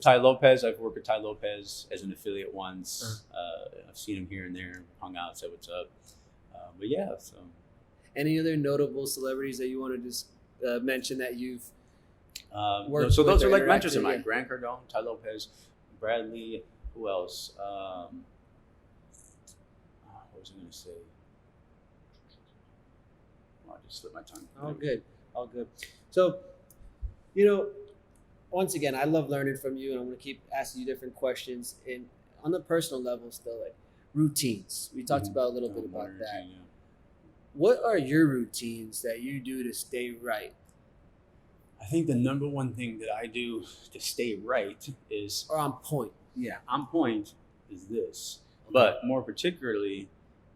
Ty Lopez. I've worked with Ty Lopez as an affiliate once. I've seen him here and there, hung out, said what's up. But yeah, so. Any other notable celebrities that you want to just mention that you've worked so with those or are like mentors interacted? of mine. Grant Cardone, Ty Lopez, Bradley. Who else? What was I going to say? Oh, I just slipped my tongue. All good. So, once again, I love learning from you, and I'm going to keep asking you different questions. And on the personal level, still, like routines. We talked about a little bit about that. Routine, yeah. What are your routines that you do to stay right? I think the number one thing that I do to stay right is... Or on point. Yeah, on point is this. Okay. But more particularly,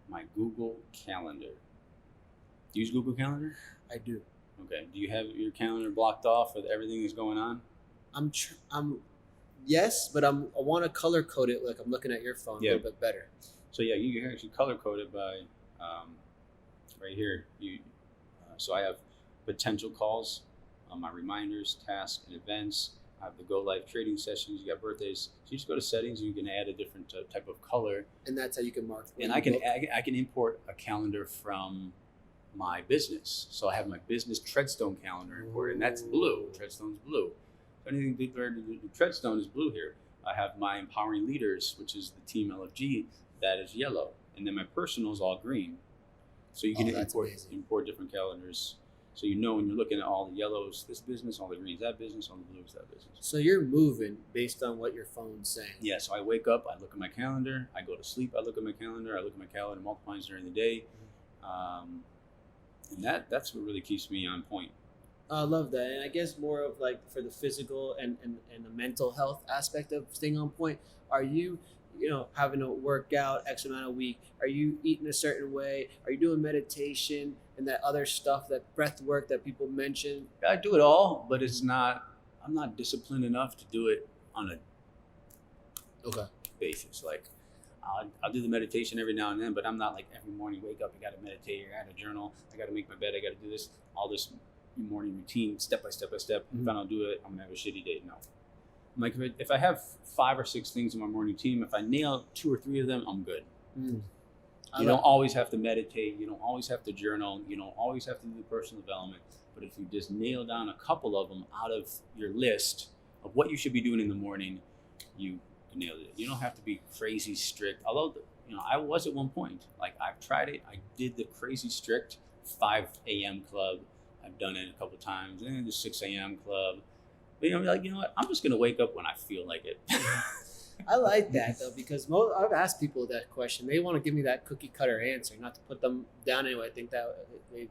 my Google Calendar. Do you use Google Calendar? I do. Okay. Do you have your calendar blocked off with everything that's going on? Yes, but I want to color code it like I'm looking at your phone a little bit better. So yeah, you can actually color code it by right here. So I have potential calls, my reminders, tasks, and events. I have the go live trading sessions. You got birthdays. So you just go to settings and you can add a different type of color. And that's how you can mark. And I can import a calendar from my business. So I have my business Treadstone calendar imported, and that's blue. Treadstone's blue. So anything to do Treadstone is blue here. I have my Empowering Leaders, which is the team LFG, that is yellow. And then my personal is all green. So you can import different calendars. So you know when you're looking at all the yellows, this business, all the greens, that business, all the blues, that business. So you're moving based on what your phone's saying. Yeah, so I wake up, I look at my calendar. I go to sleep, I look at my calendar. I look at my calendar multiplies during the day. And that's what really keeps me on point. I love that. And I guess more of like for the physical and the mental health aspect of staying on point, are you having to work out X amount a week? Are you eating a certain way? Are you doing meditation and that other stuff, that breath work that people mention? I do it all, but I'm not disciplined enough to do it on a basis. Like I'll do the meditation every now and then, but I'm not like every morning wake up, I got to meditate, I got to journal, I got to make my bed, I got to do this, all this morning routine, step by step. Mm-hmm. If I don't do it, I'm gonna have a shitty day. No. I'm like, if I have 5 or 6 things in my morning routine, if I nail 2 or 3 of them, I'm good. You don't always have to meditate. You don't always have to journal. You don't always have to do personal development. But if you just nail down a couple of them out of your list of what you should be doing in the morning, you nailed it. You don't have to be crazy strict. Although, I was at one point. Like, I've tried it. I did the crazy strict 5 a.m. club. I've done it a couple times. And the 6 a.m. club. But, you know what? I'm just going to wake up when I feel like it. I like that though, because I've asked people that question. They want to give me that cookie cutter answer, not to put them down anyway. I think that they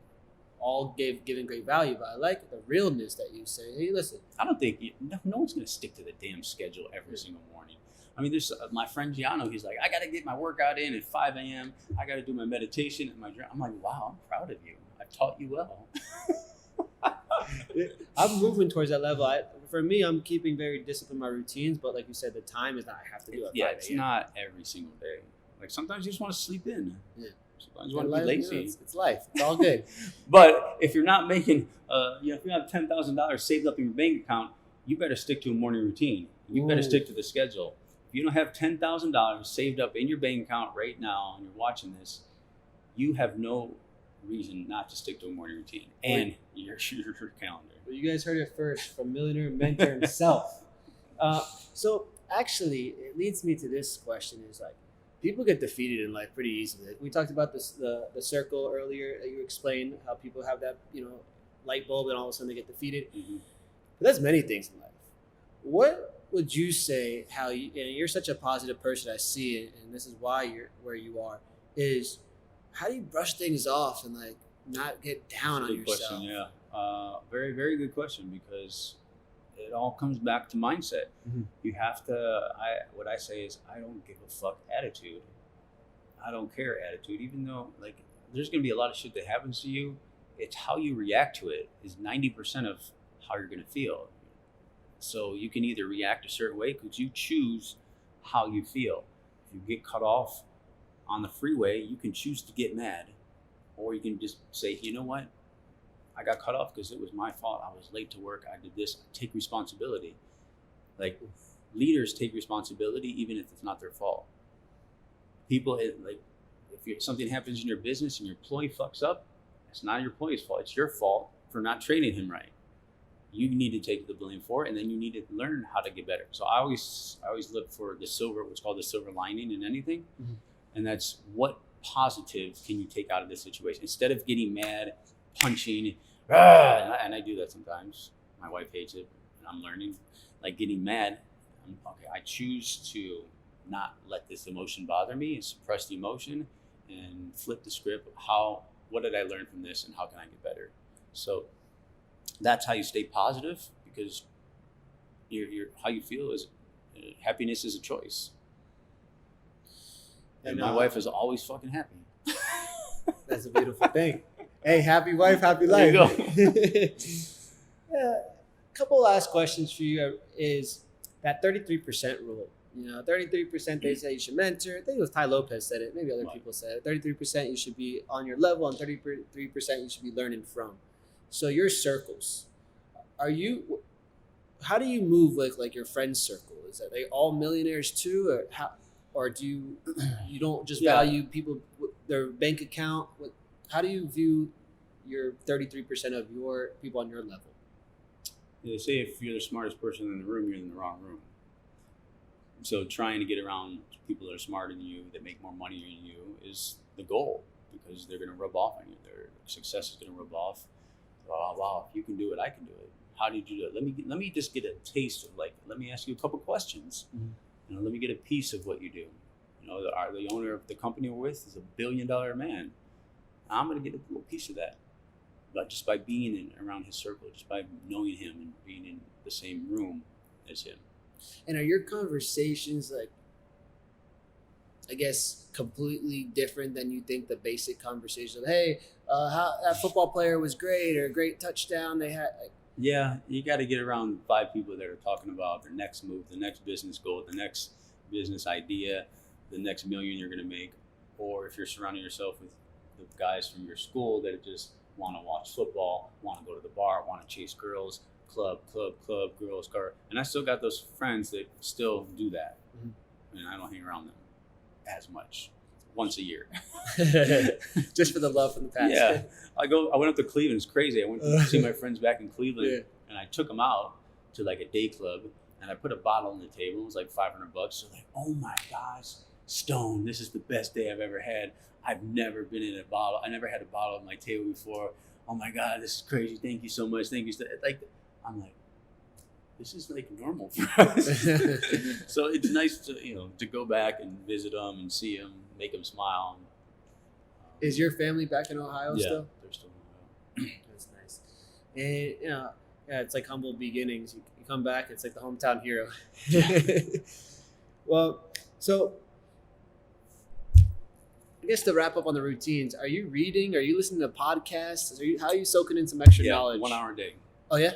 all given great value, but I like the realness that you say. Hey, listen. I don't think no one's going to stick to the damn schedule every single morning. I mean, there's my friend Giano. He's like, I got to get my workout in at 5 a.m. I got to do my meditation and my dream. I'm like, wow, I'm proud of you. I've taught you well. I'm moving towards that level. For me, I'm keeping very disciplined my routines, but like you said, the time is not I have to do it. Yeah, it's not every single day. Like sometimes you just want to sleep in. Yeah. Sometimes you want to be lazy. You know, it's life. It's all good. But if you're not making, if you have $10,000 saved up in your bank account, you better stick to a morning routine. You better stick to the schedule. If you don't have $10,000 saved up in your bank account right now and you're watching this, you have no reason not to stick to a morning routine and your calendar. Well, you guys heard it first from Millionaire Mentor himself. So actually, it leads me to this question: is like, people get defeated in life pretty easily. We talked about this the circle earlier. You explained how people have that light bulb, and all of a sudden they get defeated. Mm-hmm. But that's many things in life. What would you say? How you're such a positive person. I see it, and this is why you're where you are. Is how do you brush things off and like not get down on yourself? Question, yeah. Very, very good question, because it all comes back to mindset. Mm-hmm. You have to, what I say is, I don't give a fuck attitude. I don't care attitude, even though like there's going to be a lot of shit that happens to you. It's how you react to it is 90% of how you're going to feel. So you can either react a certain way because you choose how you feel. If you get cut off on the freeway, you can choose to get mad, or you can just say, you know what? I got cut off because it was my fault. I was late to work. I did this. Take responsibility. Like leaders take responsibility even if it's not their fault. People, if something happens in your business and your employee fucks up, it's not your employee's fault. It's your fault for not training him right. You need to take the blame for it, and then you need to learn how to get better. So I always look for what's called the silver lining in anything. Mm-hmm. And that's what positive can you take out of this situation? Instead of getting mad, punching, and I do that sometimes. My wife hates it, and I'm learning. Like getting mad, I choose to not let this emotion bother me and suppress the emotion and flip the script. What did I learn from this, and how can I get better? So that's how you stay positive, because how you feel is happiness is a choice. And my wife is always fucking happy. That's a beautiful thing. Hey, happy wife, happy life. There you go. A couple last questions for you is that 33% rule. 33% they say you should mentor. I think it was Ty Lopez said it. Maybe other people said it. 33% you should be on your level, and 33% you should be learning from. So your circles, how do you move with like your friend circle? Is that they all millionaires too, or do you don't just value people with their bank account? How do you view your 33% of your people on your level? They say if you're the smartest person in the room, you're in the wrong room. So trying to get around people that are smarter than you, that make more money than you, is the goal, because they're going to rub off on you. Their success is going to rub off. Wow, if you can do it, I can do it. How did you do it? Let me just get a taste of let me ask you a couple questions. Mm-hmm. Let me get a piece of what you do. The owner of the company we're with is $1 billion man. I'm going to get a little piece of that, but just by being around his circle, just by knowing him and being in the same room as him. And are your conversations I guess completely different than you think the basic conversation of, hey, how that football player was great, or a great touchdown they had? Yeah, you got to get around 5 people that are talking about their next move, the next business goal, the next business idea, the next million you're going to make. Or if you're surrounding yourself with the guys from your school that just want to watch football, want to go to the bar, want to chase girls, club, girls, car. And I still got those friends that still do that. Mm-hmm. And I don't hang around them as much, once a year. Just for the love from the past. Yeah. I went up to Cleveland. It's crazy. I went to see my friends back in Cleveland, and I took them out to like a day club, and I put a bottle on the table. It was like $500. So like, oh my gosh, Stone, this is the best day I've ever had. I've never been in a bottle. I never had a bottle on my table before. Oh my God, this is crazy. Thank you so much. Thank you. I'm like, this is like normal for us. So it's nice to go back and visit them and see them, make them smile. Is your family back in Ohio still? They're still in Ohio. That's nice. And it's like humble beginnings. You come back, it's like the hometown hero. Well, so I guess to wrap up on the routines, are you reading? Are you listening to podcasts? How are you soaking in some extra knowledge? 1 hour a day. Oh, yeah?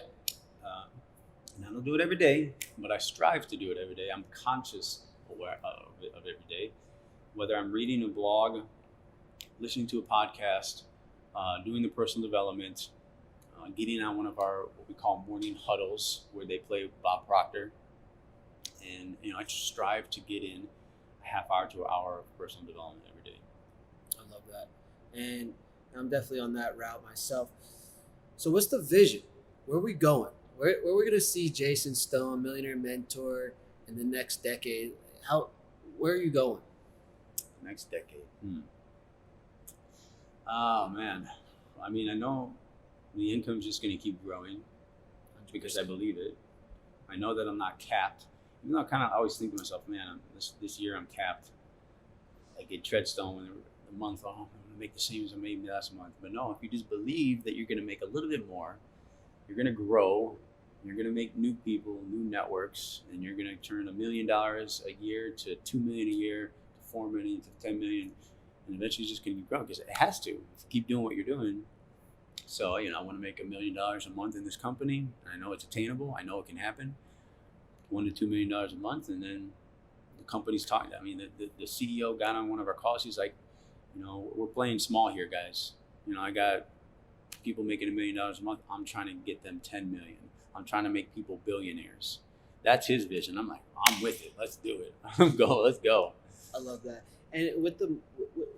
And I don't do it every day, but I strive to do it every day. I'm conscious aware of it every day. Whether I'm reading a blog, listening to a podcast, doing the personal development, getting on one of our what we call morning huddles where they play Bob Proctor. And I just strive to get in a half hour to an hour of personal development every day. I love that. And I'm definitely on that route myself. So what's the vision? Where are we going? Where are we going to see Jason Stone, Millionaire Mentor, in the next decade? Where are you going? Next decade. Oh, man. I mean, I know the income's just going to keep growing because I believe it. I know that I'm not capped. Even though I always think to myself, man, this year I'm capped. I get Treadstone in a month. I'm going to make the same as I made last month. But no, if you just believe that you're going to make a little bit more, you're going to grow, you're going to make new people, new networks, and you're going to turn $1 million a year to $2 million a year, to $4 million to $10 million, and eventually it's just going to keep growing because it has to. If you keep doing what you're doing. So, I want to make $1 million a month in this company. I know it's attainable. I know it can happen. $1 to $2 million a month, and then the company's talking. I mean, the CEO got on one of our calls. He's like, we're playing small here, guys. I got people making $1 million a month. I'm trying to get them 10 million. I'm trying to make people billionaires. That's his vision. I'm like, I'm with it. Let's do it. Let's go. I love that. And with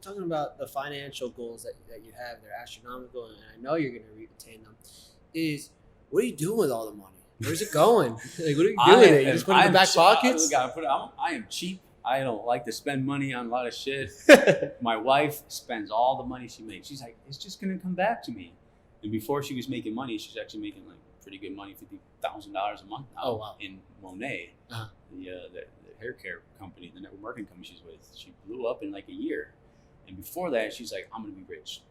talking about the financial goals that you have, they're astronomical, and I know you're going to attain them. What are you doing with all the money? Where's it going? Like, what are you doing with it? You just put it in the back pockets? I am cheap. I don't like to spend money on a lot of shit. My wife spends all the money she makes. She's like, it's just going to come back to me. And before she was making money, she's actually making like pretty good money, $50,000 a month now in Monet, the hair care company, the network marketing company she's with. She blew up in like a year. And before that, she's like, I'm going to be rich.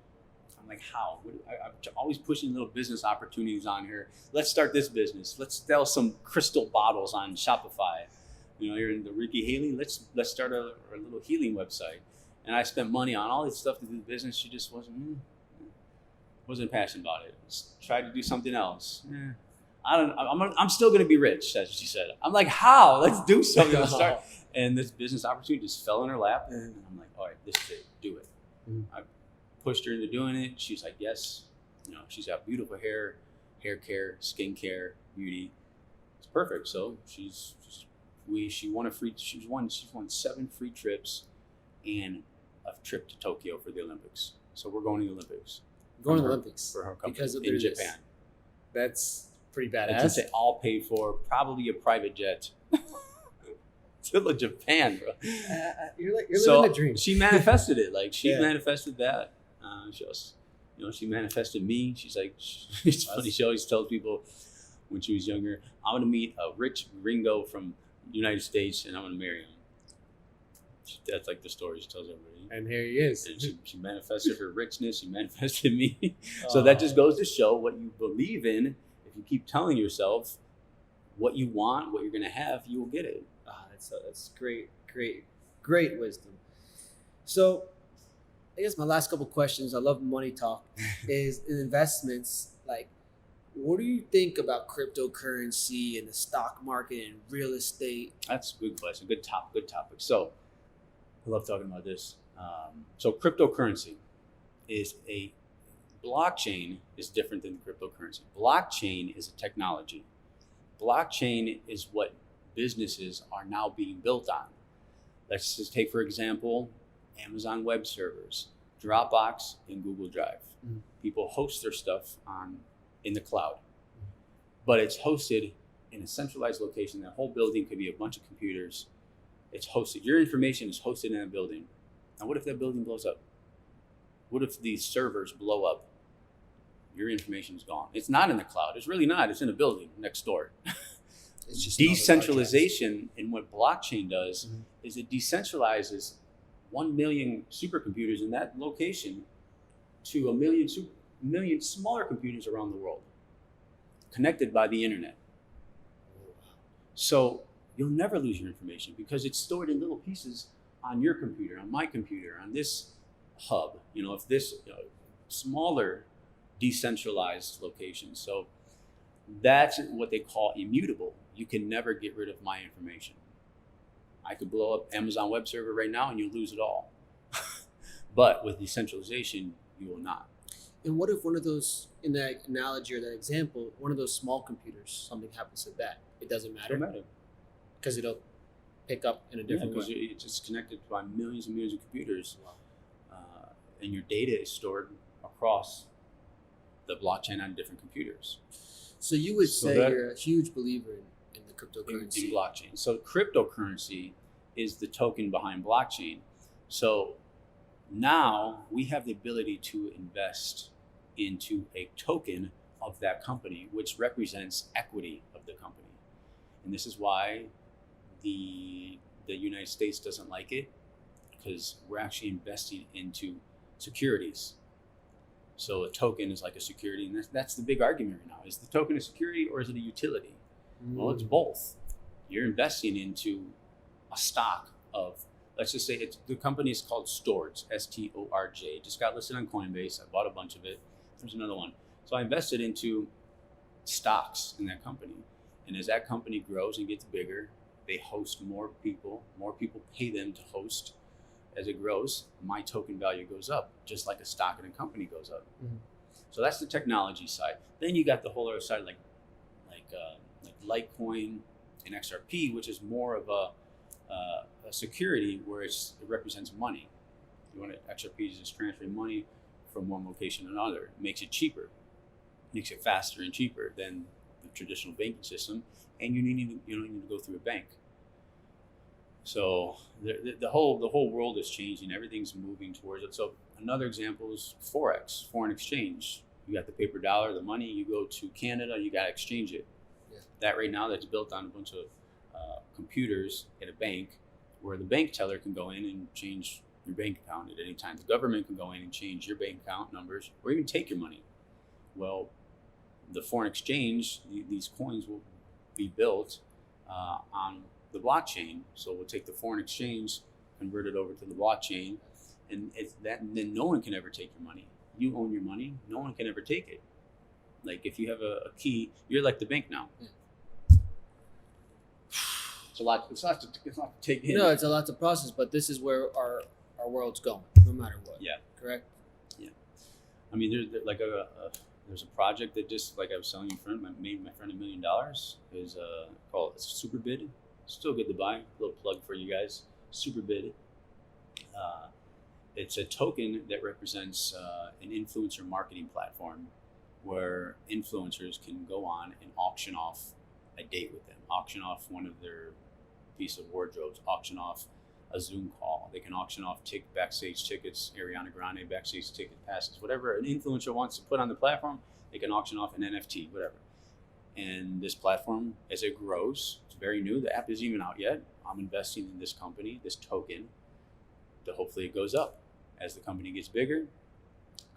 I'm like, how? I'm always pushing little business opportunities on here. Let's start this business. Let's sell some crystal bottles on Shopify. You're in the Ricky Haley. Let's start a little healing website. And I spent money on all this stuff to do the business. She just wasn't passionate about it. Just tried to do something else. I'm still going to be rich, as she said. I'm like, how? Let's do something. Let's start. And this business opportunity just fell in her lap. And I'm like, all right, this is it. Do it. I pushed her into doing it. She's like, yes. She's got beautiful hair care, skin care, beauty. It's perfect. So she's won she's won 7 free trips and a trip to Tokyo for the Olympics. So we're going to the Olympics. Going to the Olympics for her company because of in Japan. That's pretty badass. It's all paid for, probably a private jet. To Japan, bro. You're living the dream. She manifested it. Like she manifested that. She manifested me. She's like, it's funny. She always tells people when she was younger, I'm gonna meet a rich gringo from the United States and I'm gonna marry him. That's like the story she tells everybody. And here he is. And she manifested her richness. She manifested me. So that just goes to show what you believe in. If you keep telling yourself what you want, what you're gonna have, you will get it. That's great wisdom. So I guess my last couple questions, I love money talk, is in investments. Like, what do you think about cryptocurrency and the stock market and real estate? That's a good question. Good topic. So I love talking about this. So cryptocurrency is blockchain is different than cryptocurrency. Blockchain is a technology. Blockchain is what businesses are now being built on. Let's just take, for example, Amazon Web Servers, Dropbox, and Google Drive. People host their stuff in the cloud, but it's hosted in a centralized location. That whole building could be a bunch of computers. It's hosted. Your information is hosted in a building. Now, what if that building blows up? What if these servers blow up? Your information is gone. It's not in the cloud. It's really not. It's in a building next door. It's just decentralization. And what blockchain does is it decentralizes 1 million supercomputers in that location to a million smaller computers around the world, connected by the internet. So you'll never lose your information because it's stored in little pieces on your computer, on my computer, on this hub. If this smaller decentralized location. So that's what they call immutable. You can never get rid of my information. I could blow up Amazon web server right now and you'll lose it all. But with decentralization, you will not. And what if one of those, in that analogy or that example, one of those small computers, something happens to that? It doesn't matter? It doesn't matter. Because it'll pick up in a different way. Because it's just connected by millions and millions of computers. Wow. And your data is stored across the blockchain on different computers. So you would say you're a huge believer in the cryptocurrency. In blockchain. So cryptocurrency is the token behind blockchain. So now we have the ability to invest into a token of that company, which represents equity of the company. And this is why the United States doesn't like it, because we're actually investing into securities. So a token is like a security, and that's the big argument right now. Is the token a security or is it a utility? Well, it's both. You're investing into a stock of, let's just say the company is called Storj, STORJ. Just got listed on Coinbase. I bought a bunch of it. There's another one. So I invested into stocks in that company. And as that company grows and gets bigger, they host more people. More people pay them to host. As it grows, my token value goes up, just like a stock in a company goes up. So that's the technology side. Then you got the whole other side, like Litecoin and XRP, which is more of a security where it represents money. You want XRP is just transferring money from one location to another. It makes it cheaper, makes it faster and cheaper than the traditional banking system, and you don't need to go through a bank. So the whole world is changing. Everything's moving towards it. So another example is Forex, foreign exchange. You got the paper dollar, the money. You go to Canada, you got to exchange it. Yeah. That right now, that's built on a bunch of computers at a bank, where the bank teller can go in and change your bank account at any time. The government can go in and change your bank account numbers, or even take your money. Well, the foreign exchange, these coins will be built on the blockchain. So we'll take the foreign exchange, convert it over to the blockchain, and then no one can ever take your money. You own your money. No one can ever take it. Like if you have a key, you're like the bank now. Yeah. It's a lot to take in. No, it's a lot to process, but this is where our world's going, no matter what. Yeah. Correct? Yeah. I mean, there's a project that just, like I was telling you, made my friend $1 million. Is called Super Bid. Still good to buy. A little plug for you guys. Super Bid. It's a token that represents an influencer marketing platform where influencers can go on and auction off a date with them, auction off one of their piece of wardrobes, auction off a Zoom call. They can auction off backstage tickets, Ariana Grande backstage ticket passes, whatever an influencer wants to put on the platform, they can auction off an NFT, whatever. And this platform, as it grows, it's very new. The app isn't even out yet. I'm investing in this company, this token, that hopefully it goes up. As the company gets bigger,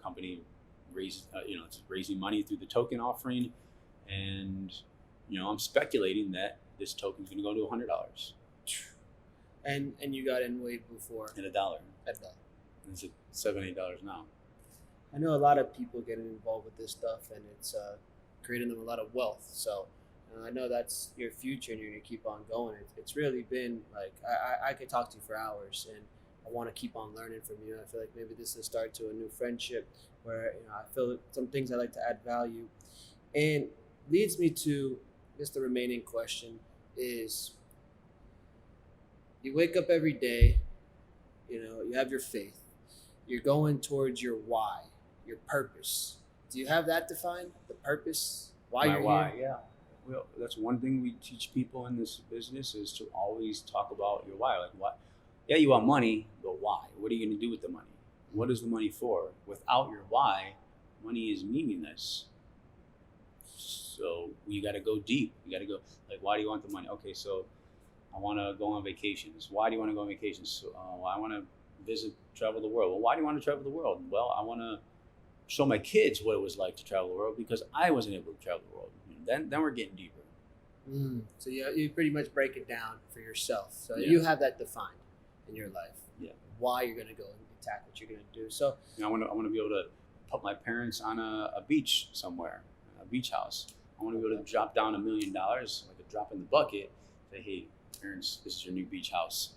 company raises, it's raising money through the token offering. And, I'm speculating that this token is going to go to $100. And you got in way before. At $1. At $1. It's at $7, $8 now. I know a lot of people getting involved with this stuff, and it's creating them a lot of wealth. So I know that's your future, and you're going to keep on going. It's really been like, I could talk to you for hours, and I want to keep on learning from you. I feel like maybe this is a start to a new friendship where I feel some things I like to add value. And leads me to just the remaining question is, you wake up every day, you have your faith, you're going towards your why, your purpose. Do you have that defined? The purpose? Why you're here? Yeah. Well, that's one thing we teach people in this business, is to always talk about your why. Like, why? Yeah, you want money, but why? What are you going to do with the money? What is the money for? Without your why, money is meaningless. So you got to go deep. You got to go like, why do you want the money? Okay, so I want to go on vacations. Why do you want to go on vacations? So, well, I want to travel the world. Well, why do you want to travel the world? Well, I want to show my kids what it was like to travel the world because I wasn't able to travel the world. Then we're getting deeper. So you pretty much break it down for yourself. So Yeah. you have that defined in your life. Yeah. Why you're going to go and attack what you're going to do. So I want to be able to put my parents on a beach somewhere, a beach house. I want to be able to drop down $1 million, like a drop in the bucket. Say, hey, parents, this is your new beach house,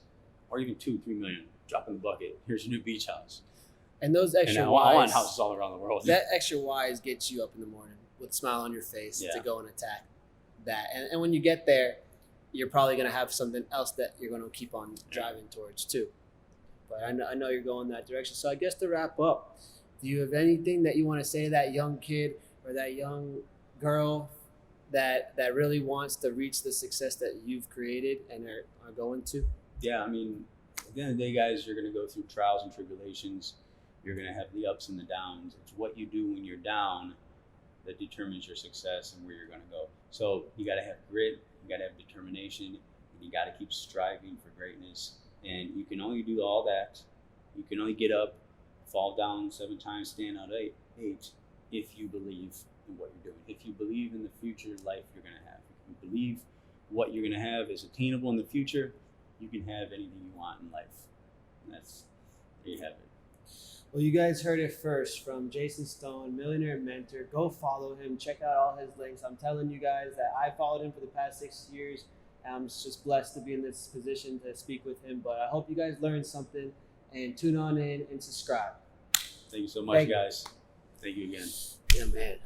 or even 2-3 million. Drop in the bucket. Here's your new beach house. And those extra I whys, want houses all around the world. That extra whys gets you up in the morning with a smile on your face Yeah. to go and attack that. And when you get there, you're probably going to have something else that you're going to keep on driving towards too. But I know you're going that direction. So I guess to wrap up, do you have anything that you want to say to that young kid or that young girl that really wants to reach the success that you've created and are going to? Yeah, I mean, at the end of the day, guys, you're going to go through trials and tribulations. You're going to have the ups and the downs. It's what you do when you're down that determines your success and where you're going to go. So you got to have grit, you got to have determination, and you got to keep striving for greatness. And you can only do all that. You can only get up, fall down 7 times, stand out 8 if you believe in what you're doing. If you believe in the future life you're going to have. If you believe what you're going to have is attainable in the future, you can have anything you want in life. And there you have it. Well, you guys heard it first from Jason Stone, Millionaire Mentor. Go follow him. Check out all his links. I'm telling you guys that I followed him for the past 6 years. I'm just blessed to be in this position to speak with him. But I hope you guys learned something and tune on in and subscribe. Thank you so much, guys. Thank you again. Yeah, man.